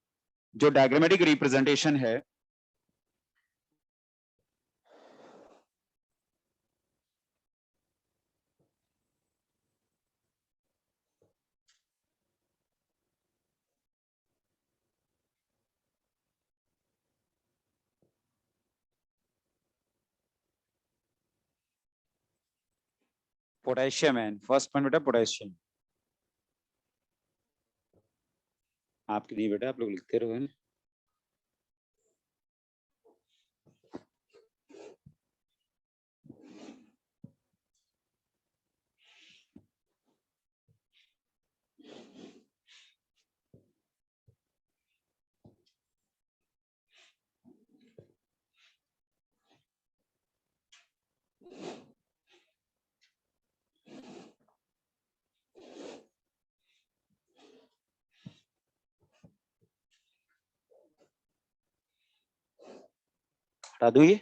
जो डायग्रामेटिक रिप्रेजेंटेशन है, पोटेशियम है फर्स्ट पॉइंट बेटा, पोटेशियम। आपके नहीं बेटा, आप लोग लिखते रहो, है ना। हटा दो ये।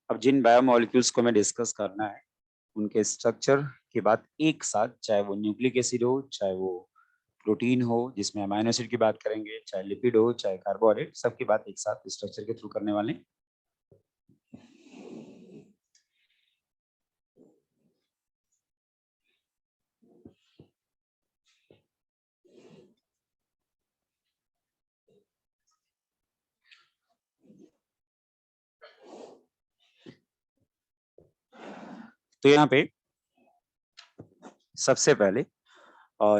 अब जिन बायोमोलिक्यूल्स को मैं डिस्कस करना है उनके स्ट्रक्चर की बात एक साथ, चाहे वो न्यूक्लिक एसिड हो, चाहे वो प्रोटीन हो जिसमें अमाइनो एसिड की बात करेंगे, चाहे लिपिड हो, चाहे कार्बोहाइड्रेट, सबकी बात एक साथ स्ट्रक्चर के थ्रू करने वाले। तो यहाँ पे सबसे पहले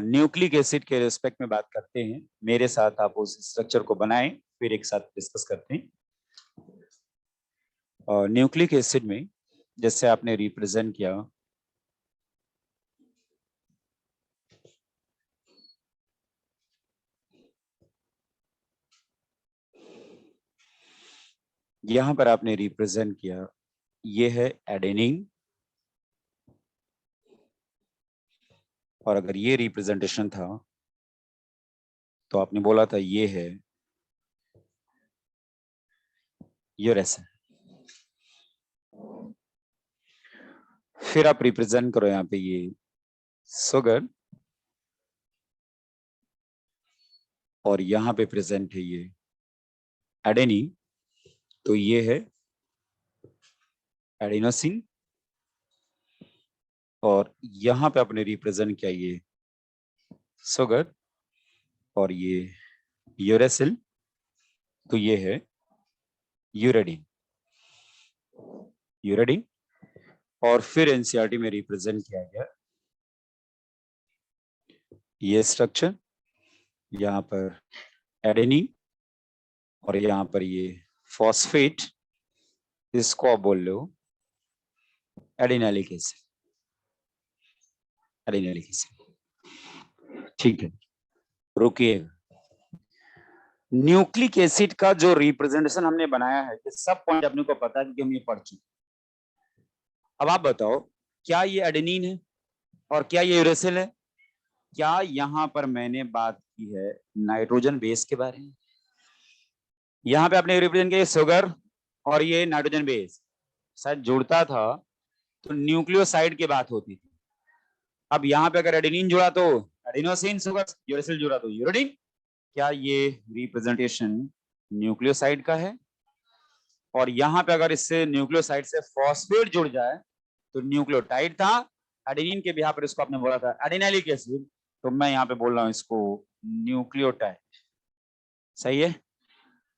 न्यूक्लिक एसिड के रिस्पेक्ट में बात करते हैं। मेरे साथ आप उस स्ट्रक्चर को बनाएं, फिर एक साथ डिस्कस करते हैं। न्यूक्लिक एसिड में जैसे आपने रिप्रेजेंट किया, यहां पर आपने रिप्रेजेंट किया, ये है एडेनिन, और अगर ये रिप्रेजेंटेशन था तो आपने बोला था ये है यूरेसिल। फिर आप रिप्रेजेंट करो यहाँ पे ये सुगर, और यहाँ पे प्रेजेंट है ये एडेनिन, तो ये है एडिनोसिन, और यहाँ पे आपने रिप्रेजेंट किया ये सुगर और ये यूरेसिल, तो ये है यूरेडिन। यूरेडिन, और फिर एनसीईआरटी में रिप्रेजेंट किया गया ये स्ट्रक्चर, यहाँ पर एडेनिन और यहाँ पर ये फॉस्फेट, इसको आप बोल लो एडिनालिक एसिड। एडिनालिक एसिड, ठीक है। रुकिए, न्यूक्लिक एसिड का जो रिप्रेजेंटेशन हमने बनाया है, ये सब पॉइंट अपने को पता है क्योंकि हम ये पढ़ चुके। अब आप बताओ, क्या ये एडेनिन है और क्या ये यूरेसिल है? क्या यहाँ पर मैंने बात की है नाइट्रोजन बेस के बारे में? यहाँ पे आपने रिप्रेजेंट किया शुगर और ये नाइट्रोजन बेस शायद जुड़ता था तो न्यूक्लियोसाइड की बात होती थी, अब यहाँ पे अगर एडेनिन जुड़ा तो एडिनोसिन, यूरासिल जुड़ा तो यूरोडिन। क्या ये रिप्रेजेंटेशन न्यूक्लियोसाइड का है? और यहाँ पे अगर इससे न्यूक्लियोसाइड से फॉस्फेट जुड़ जाए तो न्यूक्लियोटाइड था। एडेनिन के बिहार पर इसको आपने बोला था एडिनाइलिक एसिड, तो मैं यहाँ पे बोल रहा हूँ इसको न्यूक्लियोटाइड। सही है।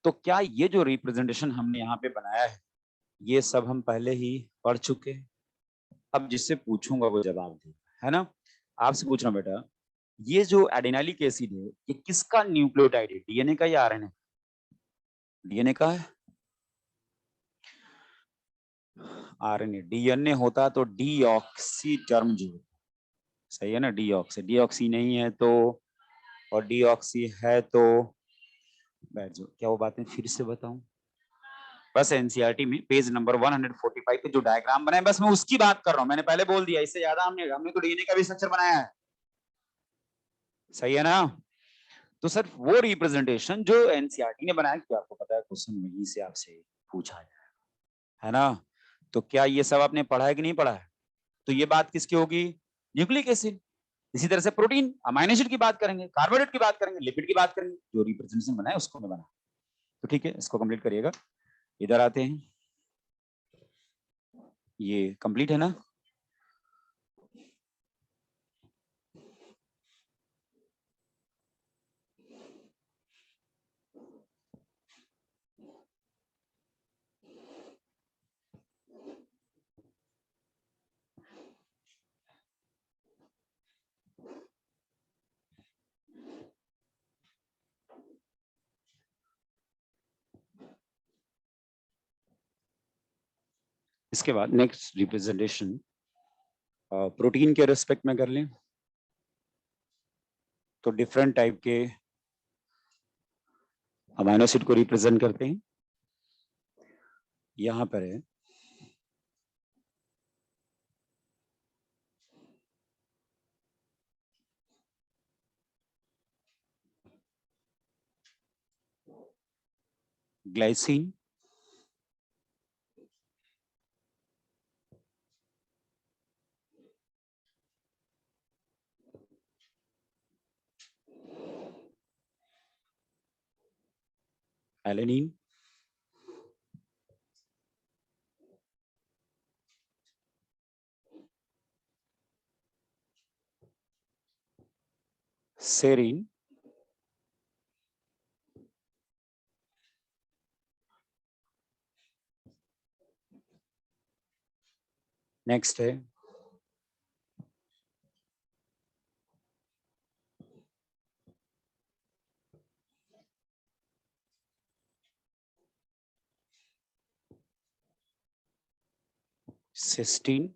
तो क्या ये जो रिप्रेजेंटेशन हमने यहाँ पे बनाया है ये सब हम पहले ही पढ़ चुके हैं? अब जिससे पूछूंगा वो जवाब देगा, है ना। आपसे पूछ रहा हूँ बेटा, ये जो एडिनाइलिक एसिड है ये किसका न्यूक्लियोटाइड है? डीएनए का या आरएनए? डीएनए का है। आरएनए डीएनए होता तो डीऑक्सी टर्म जो, सही है ना, डीऑक्सी। डीऑक्सी नहीं है तो, और डीऑक्सी है तो बैठ जाओ। क्या वो बातें फिर से बताऊं? बस एनसीईआरटी में पेज नंबर 145 पे जो डायग्राम बनाए बस मैं उसकी बात कर रहा हूं। मैंने पहले बोल दिया, इससे ज्यादा हमने हमने तो डीएनए का भी स्ट्रक्चर बनाया है। सही है ना। तो सर वो रिप्रेजेंटेशन जो एनसीईआरटी ने बनाया, क्या आपको पता है क्वेश्चन वहीं से आपसे पूछा जाए, है ना। तो क्या ये सब आपने पढ़ा है कि नहीं पढ़ा है? तो ये बात किसकी होगी? Nucleic acid. इसी तरह से प्रोटीन अमाइनो एसिड की बात करेंगे, कार्बोहाइड्रेट की बात करेंगे, लिपिड की बात करेंगे। जो रिप्रेजेंटेशन बनाए उसको मैं बना। तो ठीक है, इसको कंप्लीट करिएगा। इधर आते हैं, ये कंप्लीट है ना। इसके बाद नेक्स्ट रिप्रेजेंटेशन प्रोटीन के रेस्पेक्ट में कर लें तो डिफरेंट टाइप के अमाइनो एसिड को रिप्रेजेंट करते हैं। यहां पर है ग्लाइसिन, एलेनिन, सेरिन, नेक्स्ट है सिस्टीन,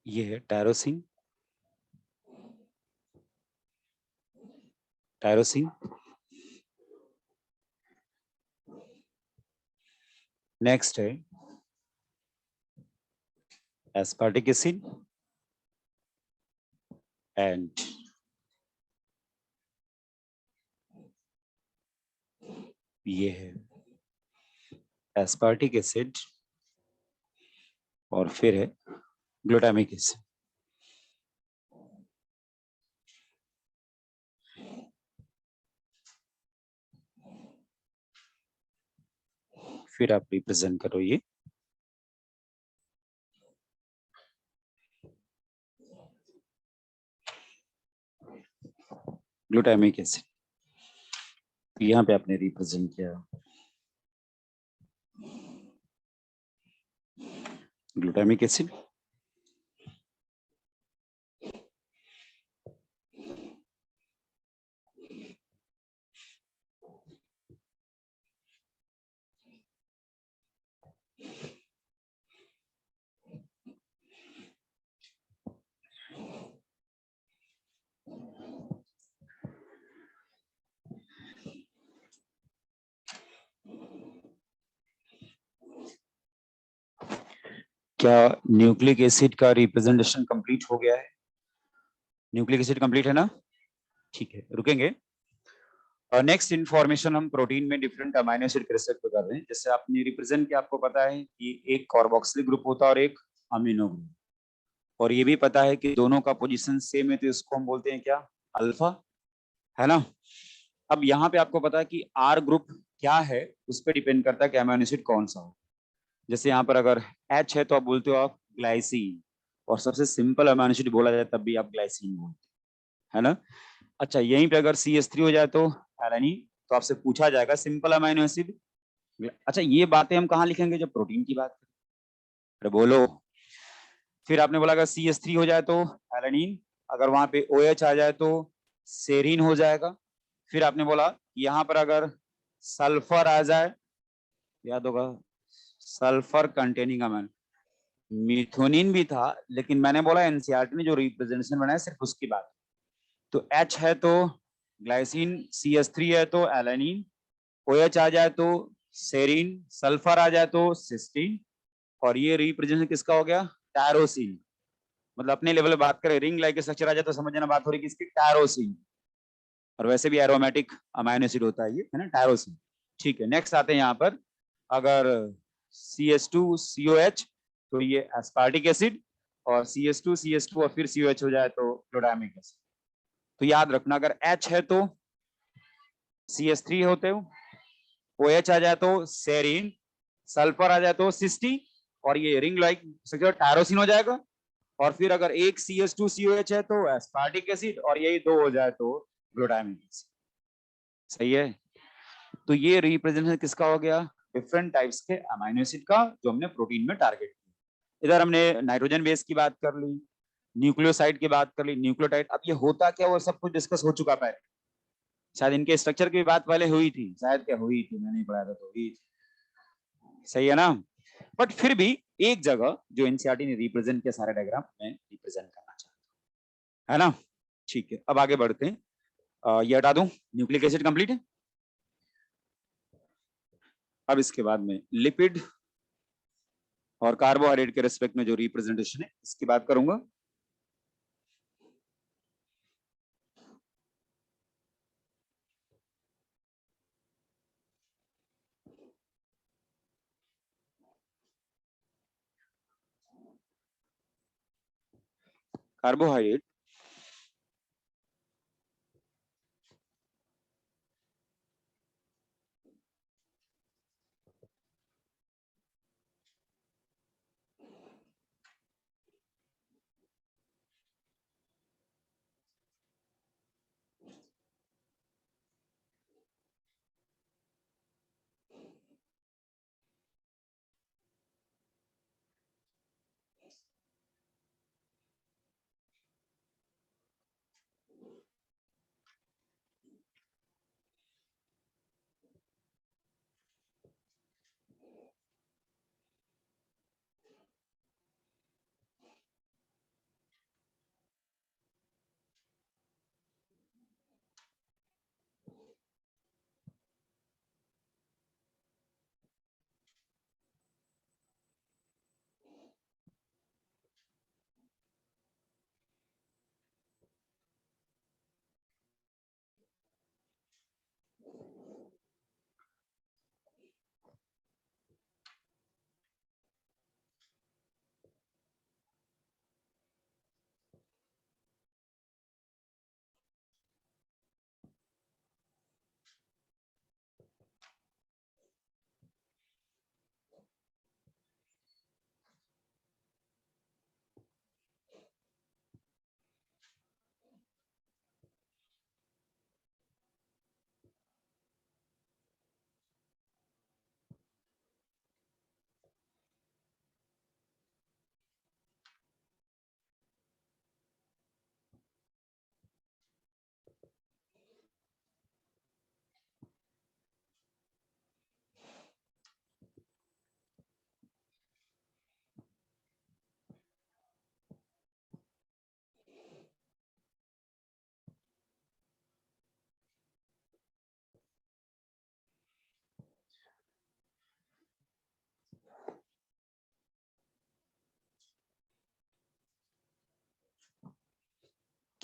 ये है टायरोसिन, टायरोसिन, नेक्स्ट है एस्पार्टिक एसिड एंड ये है एस्पार्टिक एसिड और फिर है ग्लूटामिक एसिड। फिर आप रिप्रेजेंट करो ये ग्लूटामिक एसिड। तो यहाँ पे आपने रिप्रेजेंट किया ग्लूटामिक एसिड, क्या न्यूक्लिक एसिड का रिप्रेजेंटेशन कंप्लीट हो गया है? न्यूक्लिक एसिड कंप्लीट है ना? ठीक है, रुकेंगे। और नेक्स्ट इन्फॉर्मेशन हम प्रोटीन में डिफरेंट अमाइनो एसिड के रिस्पेक्ट कर रहे हैं। जैसे आपने रिप्रेजेंट किया, आपको पता है कि एक कार्बोक्सिलिक ग्रुप होता है और एक अमीनो ग्रुप, और ये भी पता है कि दोनों का पोजीशन सेम है, तो इसको हम बोलते हैं क्या? अल्फा, है ना? अब यहाँ पे आपको पता है कि आर ग्रुप क्या है, उस पर डिपेंड करता है कि अमाइनो एसिड कौन सा हो। जैसे यहाँ पर अगर एच है तो आप बोलते हो आप ग्लाइसिन, और सबसे सिंपल अमाइनो एसिड बोला जाए तब भी आप ग्लाइसिन बोलते हैं, है ना? अच्छा, यहीं पे अगर CH3 हो जाए तो एलानीन, तो आपसे पूछा जाएगा सिंपल अमाइनो एसिड। अच्छा, ये बातें हम कहाँ लिखेंगे जब प्रोटीन की बात करें? अरे बोलो। फिर आपने बोला अगर CH3 हो जाए तो एलानीन, अगर वहां पे OH आ जाए तो सेरीन हो जाएगा। फिर आपने बोला यहाँ पर अगर सल्फर आ जाए, याद होगा, सल्फर कंटेनिंग अमाइन, मिथोनिन भी था, लेकिन मैंने बोला एनसीईआरटी ने जो रिप्रेजेंटेशन बनाया सिर्फ उसकी बात। तो H है तो ग्लाइसिन, CH3 है तो एलानीन, OH आ जाए तो सेरीन, सल्फर आ जाए तो सिस्टीन, और ये रिप्रेजेंटेशन किसका हो गया? टायरोसिन। मतलब अपने लेवल पे बात करें, रिंग लाइक स्ट्रक्चर आ जाए तो समझ जाना बात हो रही है किसकी? टायरोसिन। और वैसे भी एरोमेटिक अमाइनो एसिड होता है ये, है ना, टायरोसिन। ठीक है, नेक्स्ट आते हैं यहाँ पर। अगर CH2COH तो ये एस्पार्टिक एसिड, और CH2CH2 और फिर COH हो जाए तो ग्लूटामिक एसिड। तो याद रखना, अगर H है तो CH3 होते हो, OH आ जाए तो सेरीन, सल्फर आ जाए तो सिस्टी, और ये रिंग लाइक स्ट्रक्चर टायरोसिन हो जाएगा। और फिर अगर एक CH2COH है तो एस्पार्टिक एसिड, और यही दो हो जाए तो ग्लूटामिक एसिड। सही है? तो ये रिप्रेजेंटेशन किसका हो गया? डिफरेंट टाइप्स के अमाइनो एसिड का, जो हमने प्रोटीन में टारगेट किया। इधर हमने नाइट्रोजन बेस की बात कर ली, न्यूक्लियोसाइड की बात कर ली, न्यूक्लियोटाइड। अब ये होता क्या, वो सब कुछ डिस्कस हो चुका पहले। शायद इनके स्ट्रक्चर की बात पहले हुई थी, शायद क्या हुई थी, मैंने नहीं पढ़ाया था तो हुई थी। सही है ना? बट फिर भी एक जगह जो एनसीईआरटी ने रिप्रेजेंट किया सारे डायग्राम में रिप्रेजेंट करना चाहता है ना? ठीक है, अब आगे बढ़ते हैं। ये हटा दूं, न्यूक्लिक एसिड कंप्लीट है। अब इसके बाद में लिपिड और कार्बोहाइड्रेट के रेस्पेक्ट में जो रिप्रेजेंटेशन है इसकी बात करूंगा। कार्बोहाइड्रेट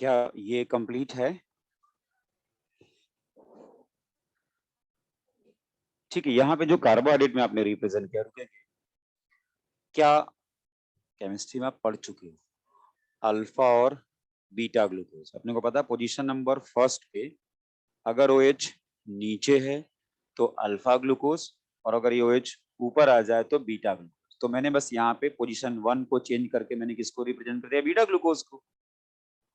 क्या ये कंप्लीट है? ठीक है, यहाँ पे जो कार्बोहाइड्रेट में आपने रिप्रेजेंट किया, रुके, क्या केमिस्ट्री में आप पढ़ चुके हो अल्फा और बीटा ग्लूकोज? अपने को पता है पोजीशन नंबर फर्स्ट पे अगर OH नीचे है तो अल्फा ग्लूकोज, और अगर ये OH ऊपर आ जाए तो बीटा ग्लूकोज। तो मैंने बस यहाँ पे पोजीशन 1 को चेंज करके मैंने किसको रिप्रेजेंट कर दिया? बीटा ग्लूकोज को।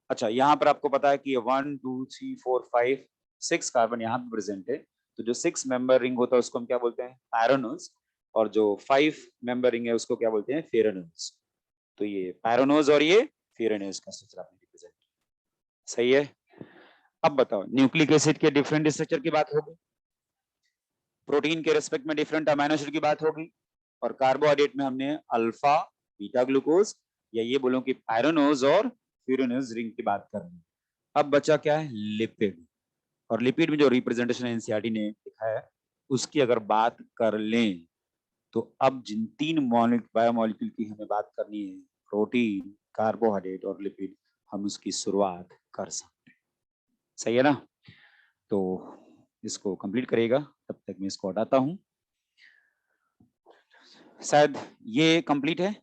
अच्छा, यहाँ पर आपको पता है कि ये 1 2 3 4 5 6 कार्बन यहाँ पे प्रेजेंट है, तो जो 6 मेंबर रिंग होता है उसको हम क्या बोलते हैं? पैरानोज, और जो 5 मेंबर रिंग है उसको क्या बोलते हैं? फेरानोज। तो ये पैरानोज और ये फेरानोज का स्ट्रक्चर आपने रिप्रेजेंट। सही है। अब बताओ, न्यूक्लिक एसिड के डिफरेंट स्ट्रक्चर की बात होगी, प्रोटीन के रेस्पेक्ट में डिफरेंट अमीनो एसिड की बात होगी, और कार्बोहाइड्रेट में हमने अल्फा बीटा ग्लूकोज, या ये बोलो कि पायरोनोज और फ्यूरोनोज रिंग की बात कर रहे हैं। अब बचा क्या है? लिपिड। और लिपिड में जो रिप्रेजेंटेशन एनसीईआरटी ने लिखा है उसकी अगर बात कर लें तो अब जिन 3 बायोमोलिक्यूल की हमें बात करनी है, प्रोटीन, कार्बोहाइड्रेट और लिपिड, हम उसकी शुरुआत कर सकते हैं। सही है ना? तो इसको कंप्लीट करेगा, तब तक मैं इसको हटाता हूं। शायद ये कंप्लीट है,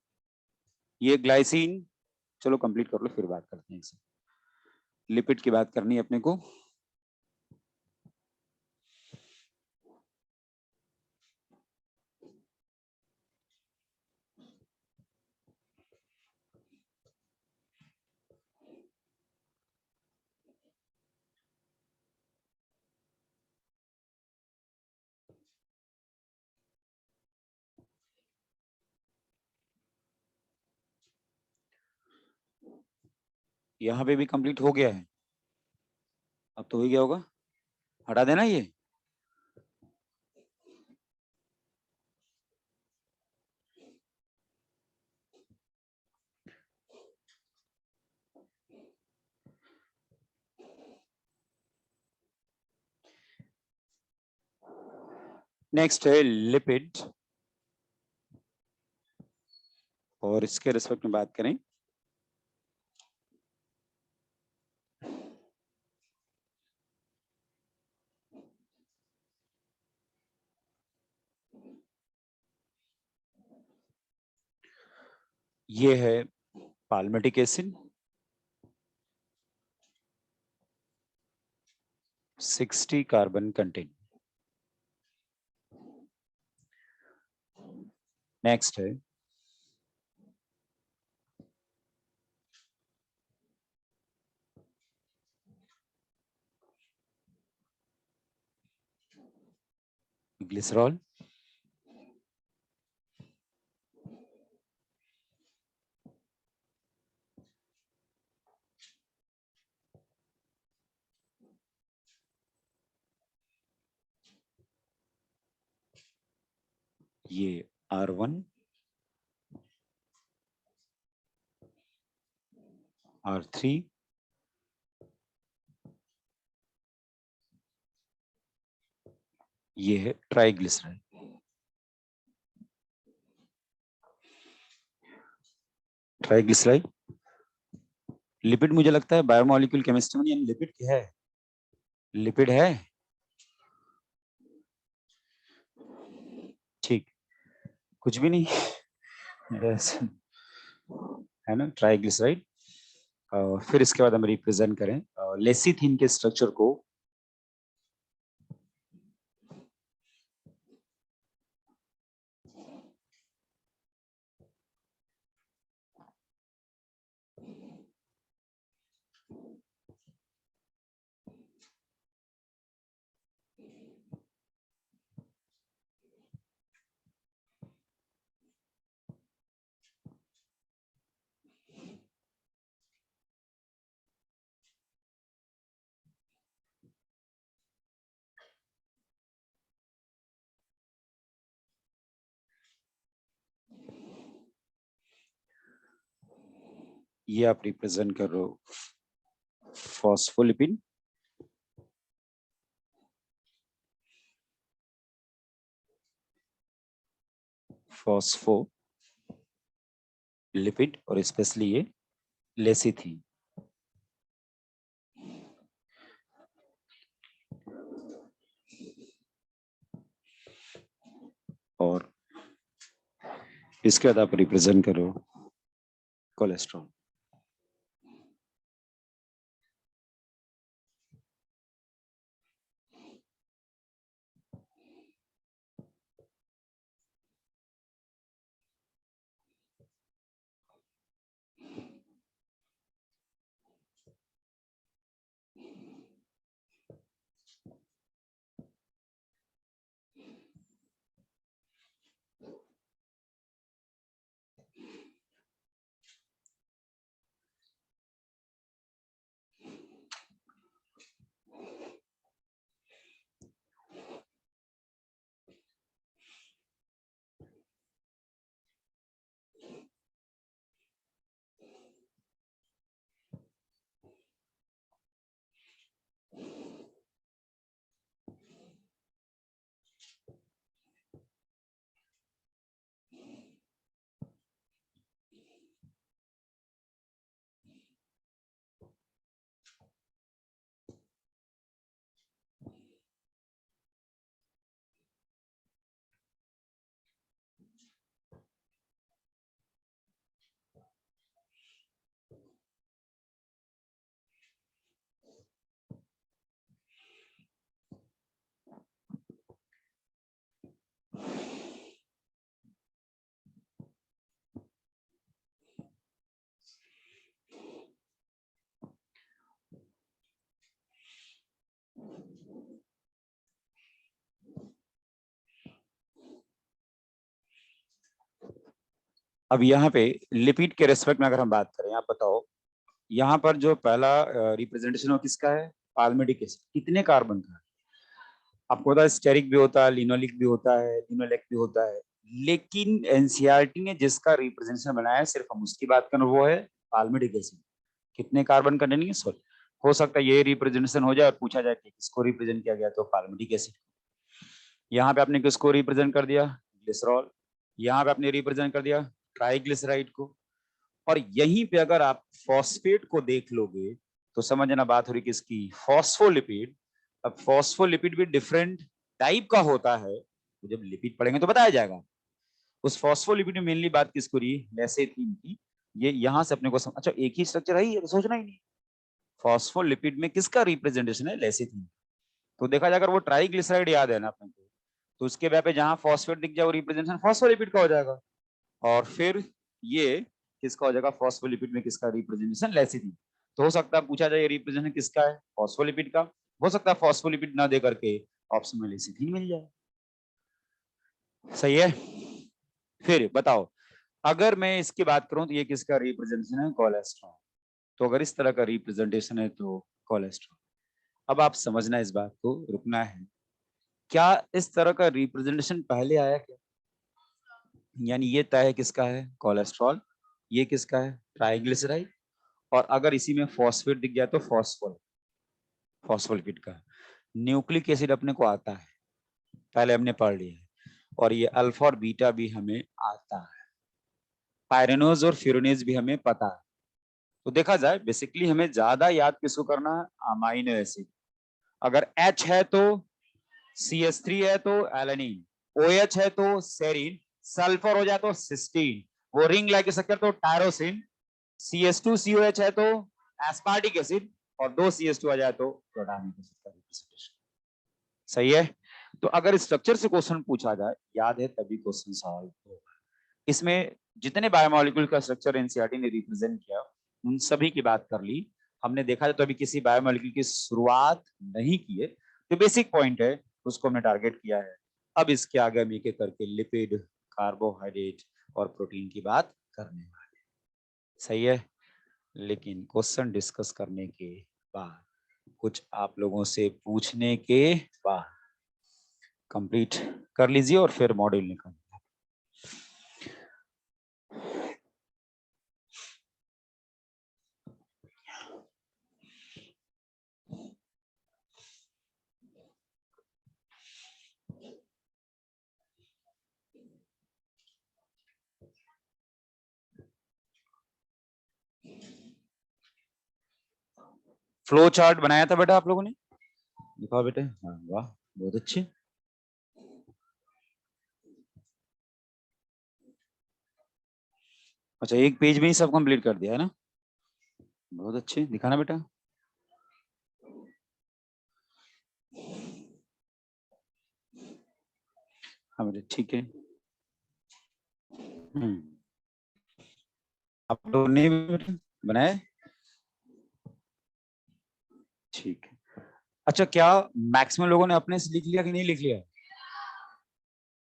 ये ग्लाइसिन। चलो कंप्लीट कर लो, फिर बात करते हैं इससे। लिपिड की बात करनी है अपने को। यहाँ पे भी कंप्लीट हो गया है, अब तो हो गया होगा, हटा देना ये। नेक्स्ट है लिपिड, और इसके रिस्पेक्ट में बात करें ये है palmitic acid 60 carbon contain. Next है ग्लिसरॉल, ये R1, R3, ये है ट्राइग्लिसराइड। ट्राइग्लिसराइड लिपिड मुझे लगता है बायोमोलिक्यूल केमिस्ट्री में यानी लिपिड क्या है? लिपिड है। ठीक, कुछ भी नहीं है ना, ट्राइग्लिसराइड। फिर इसके बाद हम रिप्रेजेंट करें लेसिथिन के स्ट्रक्चर को। ये आप रिप्रेजेंट कर रहे हो फॉस्फोलिपिड, फॉस्फोलिपिड, और स्पेशली ये लेसिथिन। इसके बाद आप रिप्रेजेंट करो कोलेस्ट्रॉल। अब यहाँ पे लिपिड के रेस्पेक्ट में अगर हम बात करें, आप बताओ यहाँ पर जो पहला रिप्रेजेंटेशन हो किसका है? पाल्मिडिक एसिड। कितने कार्बन का है? आपको पता है स्टेरिक भी होता है, लिनोलिक भी होता है, लिनोलेक भी होता है, लेकिन एनसीईआरटी ने जिसका रिप्रेजेंटेशन बनाया है सिर्फ हम उसकी बात करें, वो है पाल्मिडिक एसिड। कितने कार्बन कंटेनिंग है? 16। हो सकता है ये रिप्रेजेंटेशन हो जाए और पूछा जाए कि किसको रिप्रेजेंट किया गया, तो पाल्मिडिक एसिड। यहाँ पे आपने किसको रिप्रेजेंट कर दिया? ग्लिसरॉल। यहाँ पे आपने रिप्रेजेंट कर दिया ट्राइग्लिसराइड को। और यहीं पे अगर आप फॉस्फेट को देख लोगे तो समझना बात हो रही किसकी? फॉस्फोलिपिड। अब फॉस्फोलिपिड भी डिफरेंट टाइप का होता है, तो जब लिपिड पढ़ेंगे तो बताया जाएगा। उस फॉस्फोलिपिड में मेनली बात किसको रही? लेसेथिन की। ये यहां से अपने को अच्छा एक ही स्ट्रक्चर है, ये तो सोचना ही नहीं। फॉस्फोलिपिड में किसका रिप्रेजेंटेशन है? लेसेथिन। तो देखा जाए अगर वो ट्राइग्लिसराइड याद है ना अपने को, तो उसके वजह पे जहां फॉस्फेट दिख जाए वो रिप्रेजेंटेशन फॉस्फोलिपिड का हो जाएगा। और फिर ये किसका हो जाएगा? फॉस्फोलिपिड में किसका रिप्रेजेंटेशन? लेसिथिन। तो हो सकता है पूछा जाए रिप्रेजेंटेशन किसका है? फॉस्फोलिपिड का। हो सकता है फॉस्फोलिपिड ना दे करके ऑप्शन में लेसिथिन मिल जाए। सही है। फिर बताओ, अगर मैं इसकी बात करूं तो ये किसका रिप्रेजेंटेशन है? कोलेस्ट्रॉल। तो अगर इस तरह का रिप्रेजेंटेशन है तो कोलेस्ट्रॉल। अब आप समझना इस बात को, रुकना है। क्या इस तरह का रिप्रेजेंटेशन पहले आया क्या? यानी ये तय है किसका है? कोलेस्ट्रॉल। ये किसका है? ट्राइग्लिसराइड। और अगर इसी में फॉस्फेट दिख गया तो फॉस्फोलिपिड का। न्यूक्लिक एसिड अपने को आता है, पहले हमने पढ़ लिया है। और ये अल्फा और बीटा भी हमें आता है। पायरेनोज और फ्यूरेनेज भी हमें पता है। तो देखा जाए बेसिकली हमें ज्यादा याद किसको करना है? Amino acid. अगर H है तो CH3 है तो एलेनिन, OH है तो सेरीन, सल्फर हो जाए तो सिस्टीन, वो रिंग लाइक स्ट्रक्चर तो टायरोसिन, CH2COH है तो एस्पार्टिक एसिड, और 2 CH2 आ जाए तो प्रोटानिक एसिड का रिप्रेजेंटेशन। सही है। तो अगर स्ट्रक्चर से क्वेश्चन पूछा जाए, याद है तभी क्वेश्चन सॉल्व होगा। इसमें जितने बायोमोलिक्यूल का स्ट्रक्चर एनसीईआरटी ने रिप्रेजेंट किया उन सभी की बात कर ली हमने। देखा जाए तो अभी किसी बायोमोलिक्यूल की शुरुआत नहीं की है, जो बेसिक पॉइंट है उसको हमने टारगेट किया है। अब इसके आगे हम एक एक करके लिपिड, कार्बोहाइड्रेट और प्रोटीन की बात करने वाले। सही है। लेकिन क्वेश्चन डिस्कस करने के बाद, कुछ आप लोगों से पूछने के बाद कंप्लीट कर लीजिए और फिर मॉड्यूल निकाल। फ्लो चार्ट बनाया था बेटा आप लोगों ने? दिखाओ बेटे। हाँ वाह, बहुत अच्छे। अच्छा, एक पेज में ही सब कंप्लीट कर दिया है ना, बहुत अच्छे, दिखाना बेटा। हाँ बेटा ठीक है। आप लोगों ने बेटा बनाए, ठीक है। अच्छा, क्या मैक्सिमम लोगों ने अपने से लिख लिया कि नहीं लिख लिया?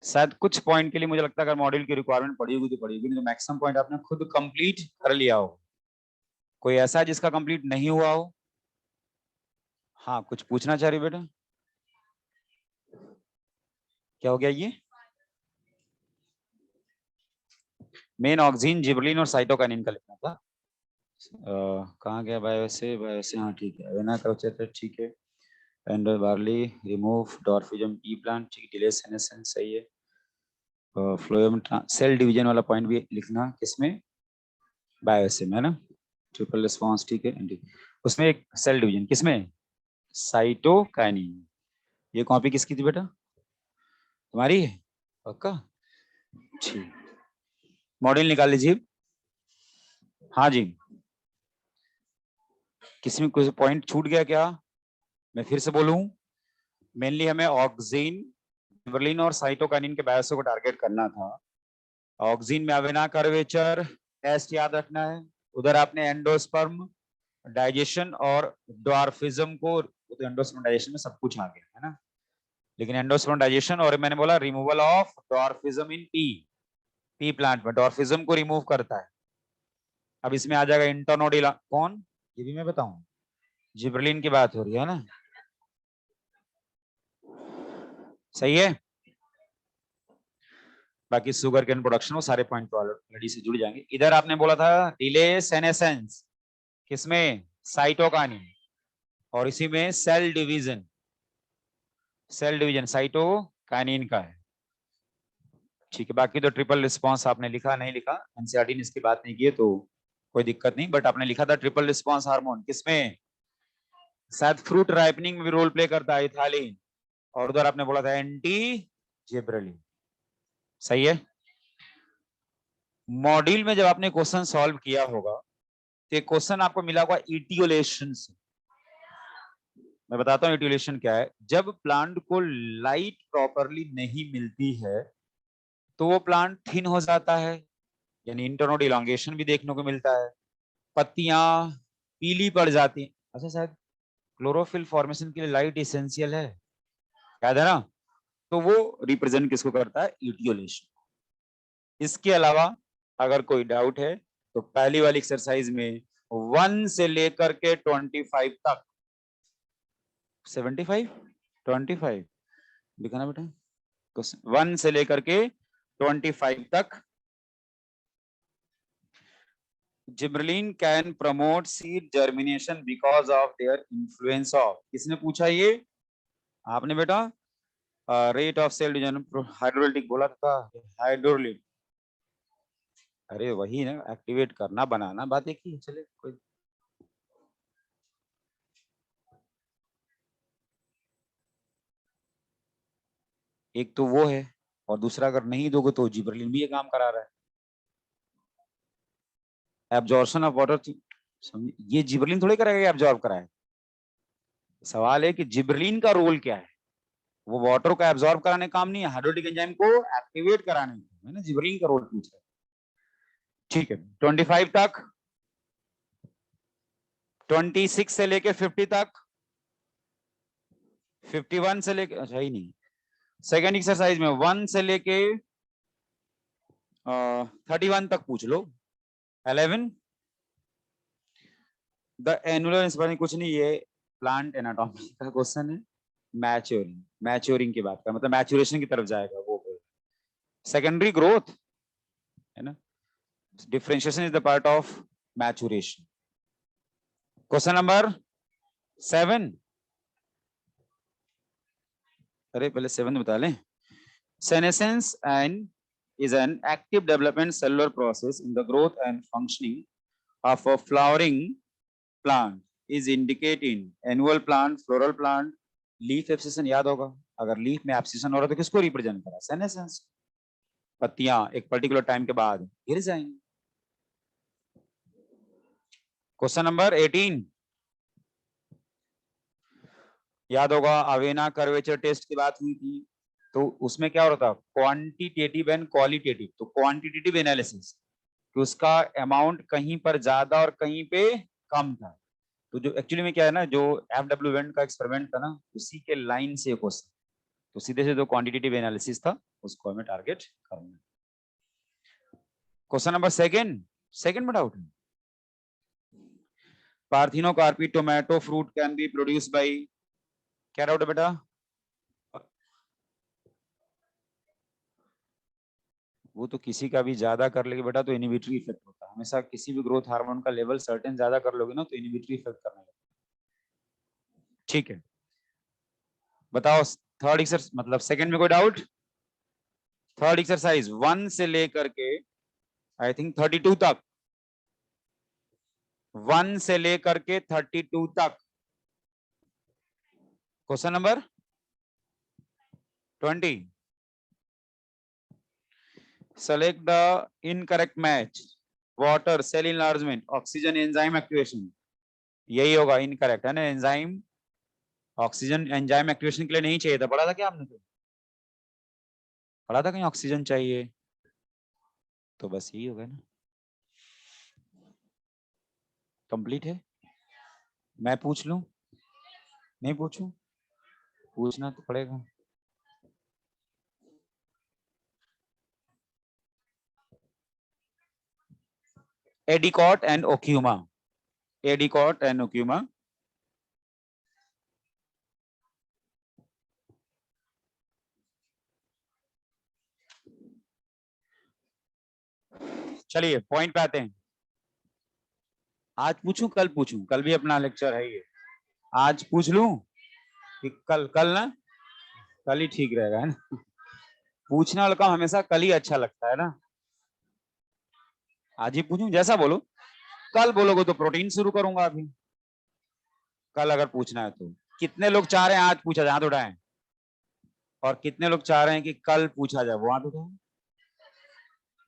शायद कुछ पॉइंट के लिए मुझे लगता है अगर मॉड्यूल की रिक्वायरमेंट पड़ी होगी तो पड़ी होगी, नहीं तो मैक्सिमम पॉइंट आपने खुद कंप्लीट कर लिया हो। कोई ऐसा है जिसका कंप्लीट नहीं हुआ हो? हाँ, कुछ पूछना चाह रही बेटा? क्या हो गया ये? मेन ऑक्सीन, जिबरलिन और साइटोकाइनिन का लिखना था। कहाँ गया बायोसे? बायोसे, हाँ ठीक है, वेना कल्चर ठीक है। एंडो बार्ली, रिमूव डॉर्फिजम ई प्लांट, ठीक, डिले सेनेसेंस सही है। फ्लोएम सेल डिवीजन वाला पॉइंट भी लिखना, किसमें? बायोसे में, है ना? ट्रिपल रिस्पांस ठीक है। उसमें एक सेल डिवीजन किसमें? साइटोकाइनिन। ये कॉपी किसकी थी बेटा? तुम्हारी है पक्का? ठीक, मॉडल निकाल लीजिए। हाँ जी, किसी में कुछ पॉइंट छूट गया क्या? मैं फिर से बोलूं, मेनली हमें ऑक्सीन, जिबरलिन और साइटोकाइनिन के बायोसे को टारगेट करना था। ऑक्सीन में अवेना कर्वेचर टेस्ट याद रखना है। उधर आपने एंडोस्पर्म डाइजेशन और ड्वार्फिज्म को, तो एंडोस्पर्म डाइजेशन में सब कुछ आ गया है ना, लेकिन एंडोस्पर्म डाइजेशन और मैंने बोला removal of dwarfism in P, P plant में ड्वार्फिज्म को रिमूव करता है। अब इसमें आ जाएगा इंटरनोडिला, कौन? ये भी मैं बताऊं, जिब्रेलिन की बात हो रही है ना, सही है। बाकी सुगर केन प्रोडक्शन वो सारे पॉइंट तो ऑलरेडी से जुड़ जाएंगे। इधर आपने बोला था डिले सेनेसेंस, किसमें? साइटोकाइनिन, और इसी में cell division, cell division cytokinin का है, ठीक है। बाकी तो ट्रिपल रिस्पांस आपने लिखा नहीं लिखा, एनसीईआरटी ने इसकी बात नहीं की है तो कोई दिक्कत नहीं, बट आपने लिखा था ट्रिपल रिस्पांस हार्मोन किसमें? शायद फ्रूट राइपनिंग में भी रोल प्ले करता है इथालिन, और उधर आपने बोला था एंटी जिब्रेलिन, सही है। मॉड्यूल में जब आपने क्वेश्चन सॉल्व किया होगा तो क्वेश्चन आपको मिला होगा इटियोलेशन से। मैं बताता हूँ इटियोलेशन क्या है। जब प्लांट को लाइट प्रॉपरली नहीं मिलती है तो वो प्लांट थिन हो जाता है, यानी इंटरनोड इलांगेशन भी देखने को मिलता है, पत्तियां पीली पड़ जाती हैं। अच्छा, शायद क्लोरोफिल फॉर्मेशन के लिए लाइट एसेंशियल है, याद है ना? तो वो रिप्रेजेंट किसको करता है? इटियोलेशन। इसके अलावा अगर कोई डाउट है तो पहली वाली एक्सरसाइज में 1 से लेकर के 25 तक, 75, 25 लिखा ना बेटा, 1 से लेकर के 25 तक। Gibberellin can promote seed germination because of their influence of, किसने पूछा ये? आपने बेटा। Rate of cell division, hydrolytic बोला था, हाइड्रोलिक, अरे वही ना, एक्टिवेट करना बनाना बात एक ही, चले कोई। एक तो वो है, और दूसरा अगर नहीं दोगे तो जिब्रेलिन भी ये काम करा रहा है, एब्जॉर्प्शन ऑफ वाटर। ये जिब्रेलिन थोड़ी करेगा एब्जॉर्ब कराए। सवाल है कि जिब्रेलिन का रोल क्या है? वो वाटर को एब्जॉर्ब कराने काम नहीं है, हाइड्रोलिक एंजाइम को एक्टिवेट कराने का है ना, जिब्रेलिन का रोल पूछ रहा है। ठीक है, 25 तक, 26 से लेके 50 तक, 51 से लेके, अच्छा ही नहीं, सेकेंड एक्सरसाइज में 1 से लेके 31 तक पूछ लो। 11 द एनुलर स्पर्म, कुछ नहीं, ये प्लांट एनाटॉमी का क्वेश्चन है। मैच्योरिंग, मैच्योरिंग की बात का मतलब मैच्योरेशन की तरफ जाएगा वो। सेकेंडरी ग्रोथ है ना, differentiation is the part of maturation. Question number 7, अरे पहले 7 बता लें। Senescence and is an active development cellular process in the growth and functioning of a flowering plant is indicating annual plant, floral plant, leaf abscission याद होगा, अगर leaf में abscission हो रहा है तो किसको रिप्रेजेंट करा? सेनेसेंस। पत्तियां एक पर्टिकुलर टाइम के बाद गिर जाएंगी, क्वेश्चन नंबर 18 याद होगा, अवेना कर्वेचर टेस्ट की बात हुई थी, तो उसमें क्या हो रहा था, क्वांटिटेटिव एंड क्वालिटेटिव। तो क्वांटिटेटिव एनालिसिस कि उसका अमाउंट कहीं पर ज्यादा और कहीं पे कम था। तो जो एक्चुअली में क्या है ना, जो FW वेंट का एक्सपेरिमेंट था ना, उसी के लाइन से क्वेश्चन, तो सीधे से जो क्वांटिटेटिव एनालिसिस था उसको हमें टारगेट करना। क्वेश्चन नंबर सेकंड में डाउट है, parthenocarpy tomato fruit can be produce by, क्या डाउट है बेटा? वो तो किसी का भी ज्यादा कर लेगे बेटा तो इनहिबिटरी इफेक्ट होता है हमेशा, किसी भी ग्रोथ हार्मोन का लेवल सर्टेन ज्यादा कर लोगे ना तो इनहिबिटरी इफेक्ट करने लगेगा। ठीक है, बताओ थर्ड एक्सरसाइज, मतलब सेकंड में कोई डाउट? थर्ड एक्सरसाइज 1 से लेकर के आई थिंक 32 तक, 1 से लेकर के 32 तक। Question number 20, select the incorrect match, water cell enlargement oxygen enzyme activation, यही होगा इनकरेक्ट है ना। एंजाइम ऑक्सीजन एंजाइम एक्टिवेशन के लिए नहीं चाहिए था, पढ़ा था क्या आपने? तो पढ़ा था कहीं ऑक्सीजन चाहिए, तो बस यही होगा ना, कंप्लीट है। मैं पूछ लूं, नहीं पूछूं? पूछना तो पड़ेगा। एडिकॉट एंड ओक्यूमा, एडिकॉट एंड ओक्यूमा, चलिए पॉइंट पे आते हैं। आज पूछूं कल पूछूं? कल भी अपना लेक्चर है ये, आज पूछ लूं कि कल? कल ना, कल ही ठीक रहेगा है ना, पूछना वाला काम हमेशा कल ही अच्छा लगता है ना। आज ही पूछूं, जैसा बोलो। कल बोलोगे तो प्रोटीन शुरू करूंगा अभी, कल अगर पूछना है तो। कितने लोग चाह रहे हैं आज पूछा जाए, हाथ उठाएं। और कितने लोग चाह रहे हैं कि कल पूछा जाए, वो हाथ उठाएं।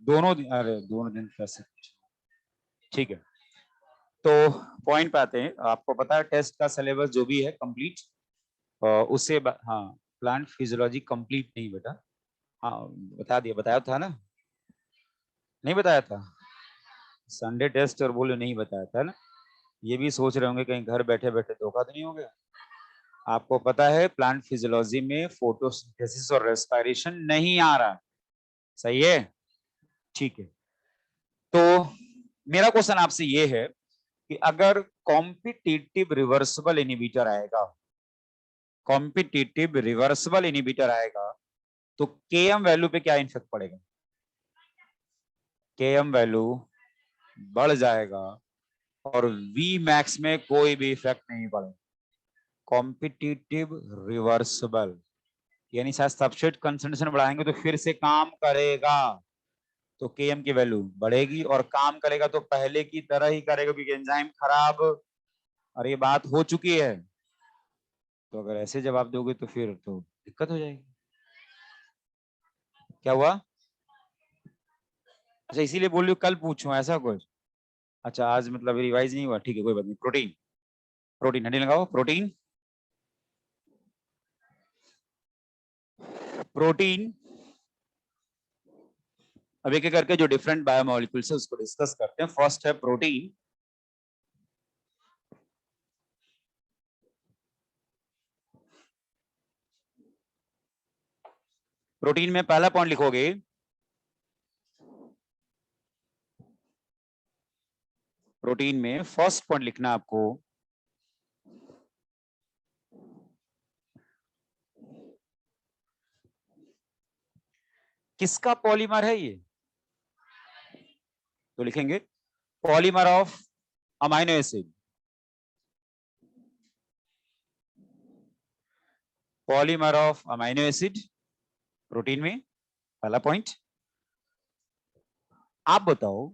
दोनों दिन, अरे दोनों दिन कैसे? ठीक है, तो पॉइंट पे आते हैं। आपको पता है टेस्ट का सिलेबस जो भी है कंप्लीट, उससे हाँ, प्लांट फिजियोलॉजी कंप्लीट नहीं बेटा, हाँ बता दिया, बताया था ना? नहीं बताया था? संडे टेस्ट और बोले नहीं बताया था ना? ये भी सोच रहे होंगे कहीं घर बैठे बैठे धोखा तो नहीं हो गया। आपको पता है प्लांट फिजियोलॉजी में फोटोसिंथेसिस और रेस्पिरेशन नहीं आ रहा, सही है? ठीक है, तो मेरा क्वेश्चन आपसे ये है कि अगर कॉम्पिटिटिव रिवर्सिबल इनहिबिटर आएगा, कॉम्पिटिटिव रिवर्सिबल इनहिबिटर आएगा, तो केएम वैल्यू पे क्या इफेक्ट पड़ेगा? केएम वैल्यू बढ़ जाएगा और वी मैक्स में कोई भी इफेक्ट नहीं पड़ेगा। कॉम्पिटिटिव रिवर्सिबल यानी शायद सबस्ट्रेट कंसंट्रेशन बढ़ाएंगे तो फिर से काम करेगा, तो केएम की वैल्यू बढ़ेगी, और काम करेगा तो पहले की तरह ही करेगा क्योंकि एंजाइम खराब, और ये बात हो चुकी है। तो अगर ऐसे जवाब दोगे तो फिर तो दिक्कत हो जाएगी। क्या हुआ? अच्छा इसीलिए बोल रही हूँ कल पूछूं ऐसा कुछ? अच्छा आज मतलब रिवाइज नहीं हुआ, ठीक है कोई बात नहीं। प्रोटीन, प्रोटीन हड्डी लगाओ, प्रोटीन, प्रोटीन। अब एक एक करके जो डिफरेंट बायोमोलिक्यूल्स है उसको डिस्कस करते हैं। फर्स्ट है प्रोटीन। प्रोटीन में पहला पॉइंट लिखोगे, प्रोटीन में फर्स्ट पॉइंट लिखना आपको, किसका पॉलीमर है ये? तो लिखेंगे polymer of amino acid, polymer of amino acid protein में, पहला पॉइंट। आप बताओ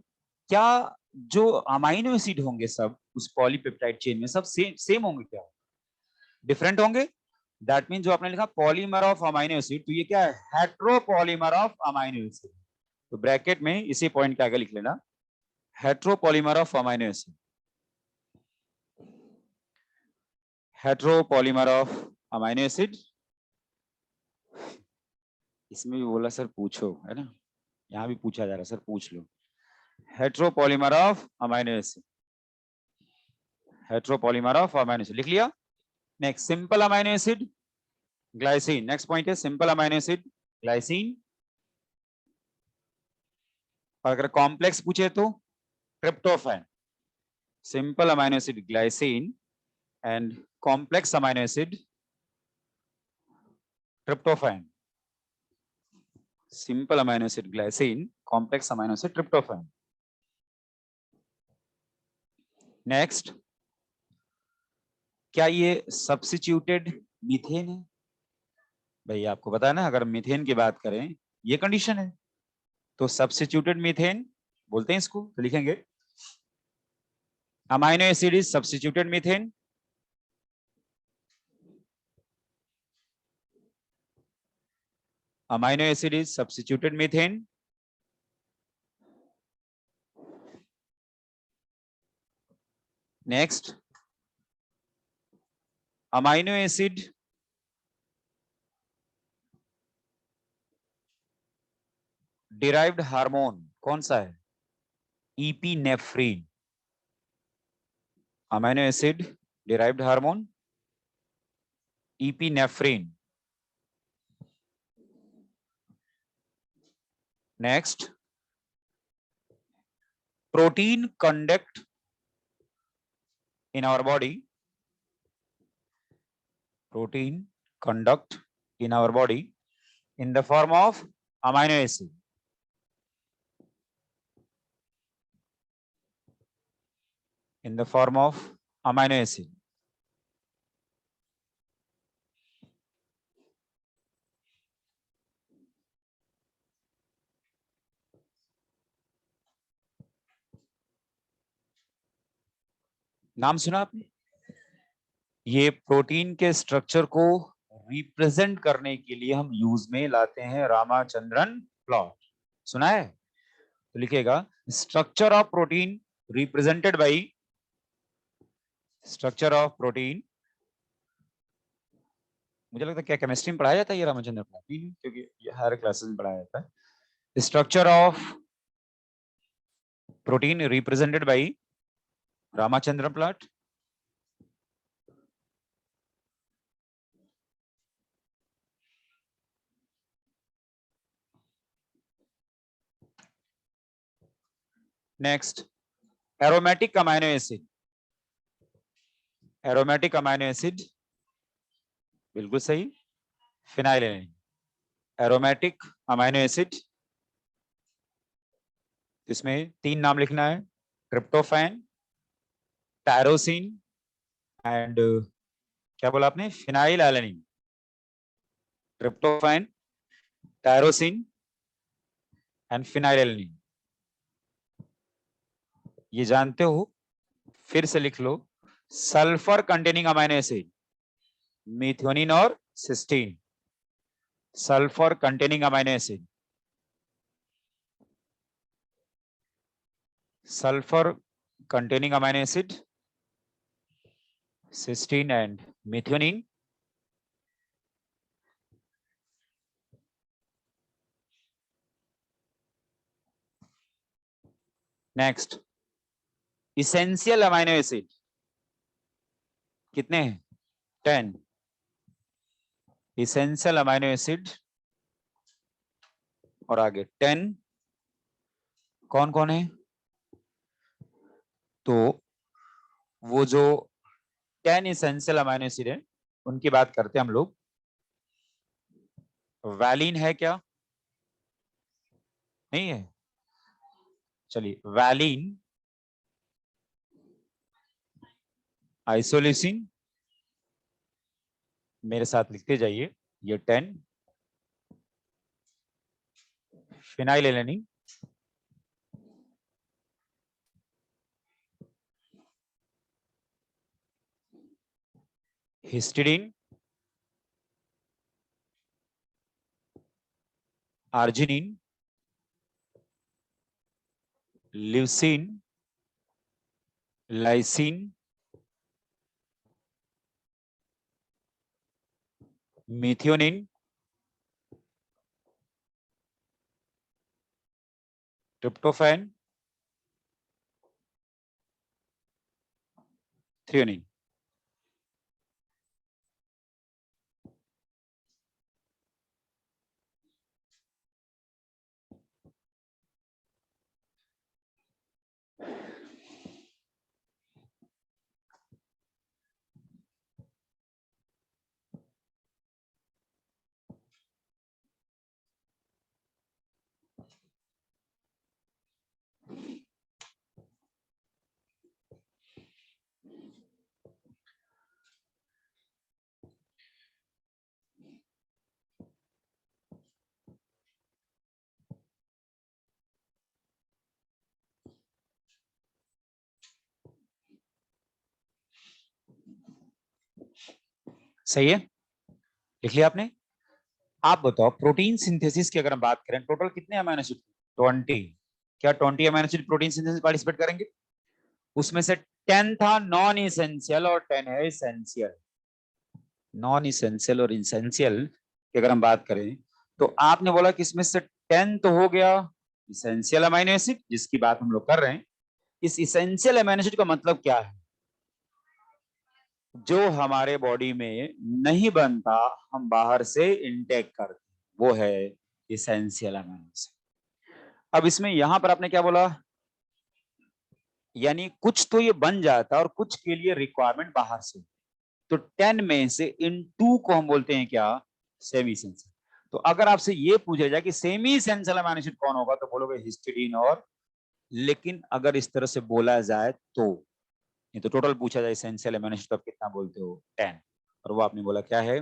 क्या जो अमाइनो एसिड होंगे सब उस पॉलीपेप्टाइड चेन में सब सेम होंगे क्या, डिफरेंट होंगे? दैट मीन जो आपने लिखा पॉलीमर ऑफ अमाइनो एसिड, तो ये क्या है? Heteropolymer of amino acid. तो ब्रैकेट में इसी पॉइंट के आगे लिख लेना heteropolymer of amino acid. Heteropolymer of amino acid. इसमें भी बोला सर पूछो, है ना, यहाँ भी पूछा जा रहा है सर पूछ लो। Heteropolymer of amino acid, heteropolymer of amino acid लिख लिया। Next simple amino acid glycine. Next point है सिंपल अमाइनो एसिड ग्लाइसिन। और अगर कॉम्प्लेक्स पूछे तो tryptophan. Simple amino acid glycine and complex amino acid tryptophan. Simple amino acid glycine, complex amino acid tryptophan. Next, क्या ये substituted methane है? भाई आपको पता है ना, अगर मीथेन की बात करें ये कंडीशन है तो सब्स्टिट्यूटेड मीथेन बोलते हैं इसको। तो लिखेंगे amino acid is substituted methane. Amino acid is substituted methane. Next, amino acid derived hormone कौन सा है? Epinephrine. Amino acid derived hormone epinephrine. Next, protein conduct in our body, protein conduct in our body in the form of amino acid. In the form of amino acid. नाम सुना आपने? ये protein के structure को represent करने के लिए हम यूज में लाते हैं रामाचंद्रन प्लॉट। सुना है? तो लिखेगा structure of protein represented by, structure of protein. मुझे लगता है क्या केमिस्ट्री में पढ़ाया जाता है ये रामाचंद्रन प्लॉट? क्योंकि ये हायर क्लासेस में पढ़ाया जाता है। Structure of protein represented by Ramachandran plot. Next, aromatic amino acid. Aromatic amino acid बिल्कुल सही, फिनाइलैलानाइन। एरोमेटिक अमाइनो एसिड, इसमें 3 नाम लिखना है, ट्रिप्टोफैन, टायरोसिन एंड क्या बोला आपने? Phenylalanine. Tryptophan, tyrosine and phenylalanine. ये जानते हो? फिर से लिख लो, sulphur containing amino acid methionine और cysteine. Sulphur containing amino acid, sulphur containing amino acid cysteine and methionine. Next, essential amino acid कितने हैं? 10 इसेंशियल अमाइनो एसिड। और आगे 10 कौन कौन है? तो वो जो 10 इसेंशियल अमाइनो एसिड है उनकी बात करते हैं हम लोग। वैलिन है क्या? नहीं है? चलिए, वैलिन, आइसोलिसिन, मेरे साथ लिखते जाइए, ये 10, phenylalanine, histidine, arginine, leucine, lysine, methionine, tryptophan, threonine. सही है, लिख लिया आपने। आप बताओ प्रोटीन सिंथेसिस की अगर हम बात करें, टोटल कितने अमीनो एसिड? 20। क्या 20 amino acid protein synthesis participate करेंगे? उसमें से 10 था नॉन इसेंशियल और 10 है इसेंशियल। नॉन इसेंशियल और इसेंशियल की अगर हम बात करें तो आपने बोला कि इसमें से 10 तो हो गया इसेंशियल अमीनो एसिड, जिसकी बात हम लोग कर रहे हैं। इस इसेंशियल अमीनो एसिड का मतलब क्या है? जो हमारे बॉडी में नहीं बनता, हम बाहर से इनटेक करते, वो है इसेंशियल अमीनो एसिड। अब इसमें यहां पर आपने क्या बोला, यानी कुछ तो ये बन जाता है और कुछ के लिए रिक्वायरमेंट बाहर से। तो 10 में से इन 2 को हम बोलते हैं क्या? Semi essential. तो अगर आपसे ये पूछा जाए कि सेमी इसेंशियल अमीनो एसिड कौन होगा, तो बोलोगे हिस्टिडीन और, लेकिन अगर इस तरह से बोला जाए तो, नहीं तो टोटल पूछा जाए इसेंशियल अमीनो एसिड तो आप कितना बोलते हो? 10। और वो आपने बोला क्या है?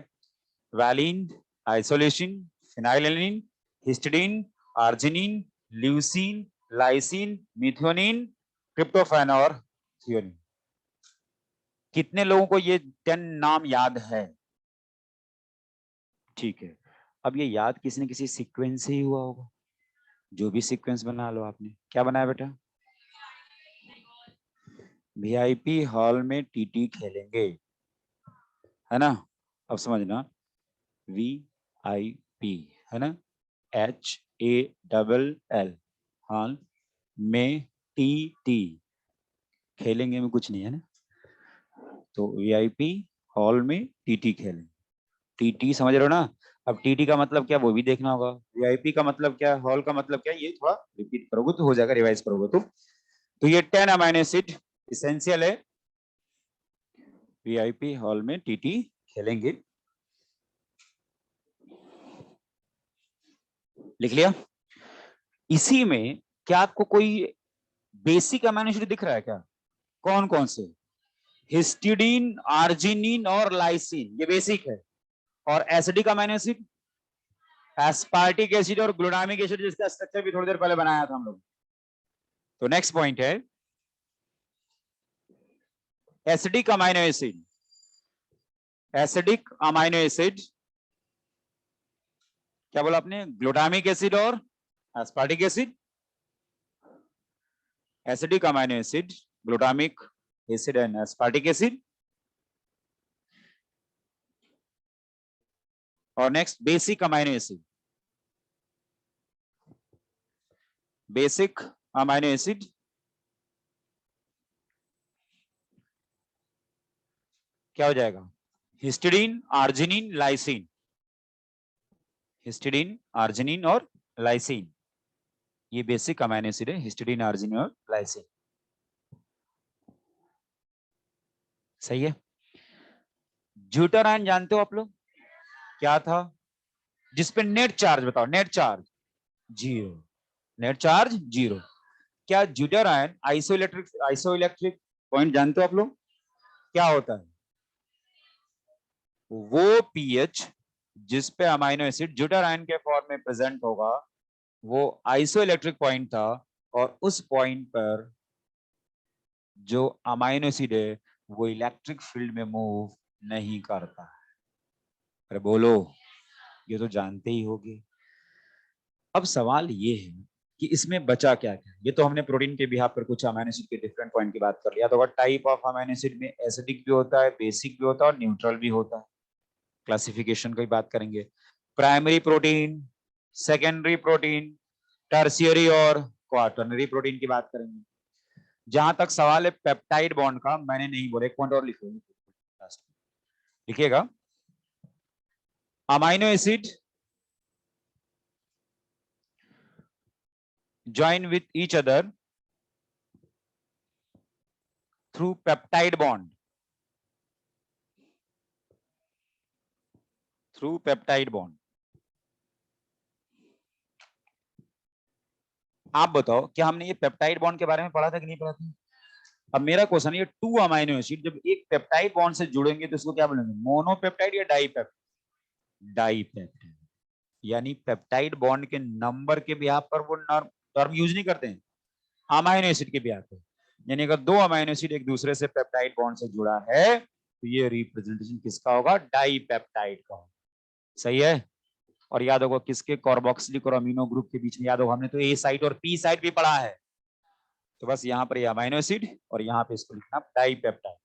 Valine, isolation, फिनाइलिन, histidine, arginine, leucine, lysine, methionine, tryptophan और थियोनिन। कितने लोगों को ये 10 नाम याद है? ठीक है। अब ये याद किसी न किसी सीक्वेंस से ही हुआ होगा। जो भी सीक्वेंस बना लो आपने। क्या बनाया बेटा? वीआईपी हॉल में टीटी खेलेंगे, है ना? अब समझना, वी आई पी, है ना? HALL, हॉल में टी खेलेंगे में कुछ नहीं है ना। तो वीआईपी हॉल में टीटी खेलेंगे। टीटी समझ रहे हो ना? अब टीटी का मतलब क्या वो भी देखना होगा। वीआईपी का मतलब क्या, हॉल का मतलब क्या, ये थोड़ा रिपीट करोगे तो हो जाएगा, रिवाइज करोगे तो ये 10 अमीनो एसिड इसेंशियल है। वीआईपी हॉल में टीटी खेलेंगे, लिख लिया। इसी में क्या आपको कोई बेसिक अमीनो एसिड दिख रहा है क्या? कौन कौन से? हिस्टिडीन, आर्जिनिन और लाइसिन, ये बेसिक है। और acidic amino acid aspartic acid और ग्लूटामिक एसिड, जिसका स्ट्रक्चर भी थोड़ी देर पहले बनाया था हम लोग। तो नेक्स्ट पॉइंट है acidic amino acid. Acidic amino acid, क्या बोला आपने? ग्लूटामिक एसिड और aspartic acid. Acidic amino acid, glutamic acid and aspartic acid. और next basic amino acid. Basic amino acid क्या हो जाएगा? Histidine, arginine, lysine. Histidine, arginine और लाइसिन, ये बेसिक अमीनो एसिड है, हिस्टिडीन, आर्जिनिन और लाइसिन। सही है। ज्यूटाराइन जानते हो आप लोग क्या था? जिसपे नेट चार्ज, बताओ नेट चार्ज 0। Net charge 0। क्या ज्यूटाराइन आइसोइलेक्ट्रिक पॉइंट जानते हो आप लोग क्या होता है? वो पीएच जिस पे अमाइनो एसिड ज्यूटाराइन के फॉर्म में प्रेजेंट होगा, वो आइसोइलेक्ट्रिक पॉइंट था। और उस पॉइंट पर जो अमाइनो एसिड है वो इलेक्ट्रिक फील्ड में मूव नहीं करता। अरे बोलो, ये तो जानते ही होगे। अब सवाल ये है कि इसमें बचा क्या क्या। ये तो हमने प्रोटीन के बिहाफ पर कुछ अमीनो एसिड के डिफरेंट पॉइंट की बात कर लिया। तो टाइप ऑफ अमीनो एसिड में एसिडिक भी होता है, बेसिक भी होता है और न्यूट्रल भी होता है। क्लासिफिकेशन की बात करेंगे, primary protein, secondary protein, tertiary और क्वाटरनरी प्रोटीन की बात करेंगे। जहां तक सवाल है पेप्टाइड बॉन्ड का, मैंने नहीं बोला, एक पॉइंट और लिखो, लिखिएगा, amino acid join with each other through peptide bond, through peptide bond। आप बताओ क्या हमने ये पेप्टाइड बॉन्ड के बारे में पढ़ा था कि नहीं पढ़ा था? अब मेरा क्वेश्चन है, टू अमाइनो एसिड जब एक पेप्टाइड बॉन्ड से जुड़ेंगे तो इसको क्या बोलेंगे, मोनोपेप्टाइड या डाइपेप्टाइड? डाइपेप्टाइड। यानी पेप्टाइड बॉन्ड के नंबर के बिहाफ पर वो टर्म यूज नहीं करते हैं, अमाइनो एसिड के बिहाफ पर। यानी अगर दो अमाइनो एसिड एक दूसरे से पेप्टाइड बॉन्ड से जुड़ा है तो ये रिप्रेजेंटेशन किसका होगा, डाइपेप्टाइड का होगा। सही है। और याद होगा किसके, कार्बोक्सिलिक और अमीनो ग्रुप के बीच में, याद होगा हमने तो ए साइड और पी साइड भी पढ़ा है। तो बस यहाँ पर ये अमाइनो एसिड और यहाँ पे इसको लिखना डाइपेप्टाइड।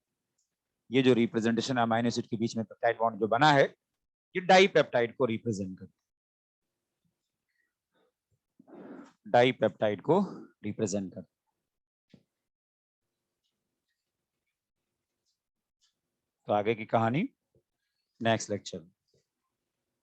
ये जो रिप्रेजेंटेशन अमाइनो एसिड के बीच में पेप्टाइड बॉन्ड जो बना है, ये डाइपेप्टाइड को रिप्रेजेंट करता है, डाइपेप्टाइड को रिप्रेजेंट करता है। तो आगे की कहानी नेक्स्ट लेक्चर में।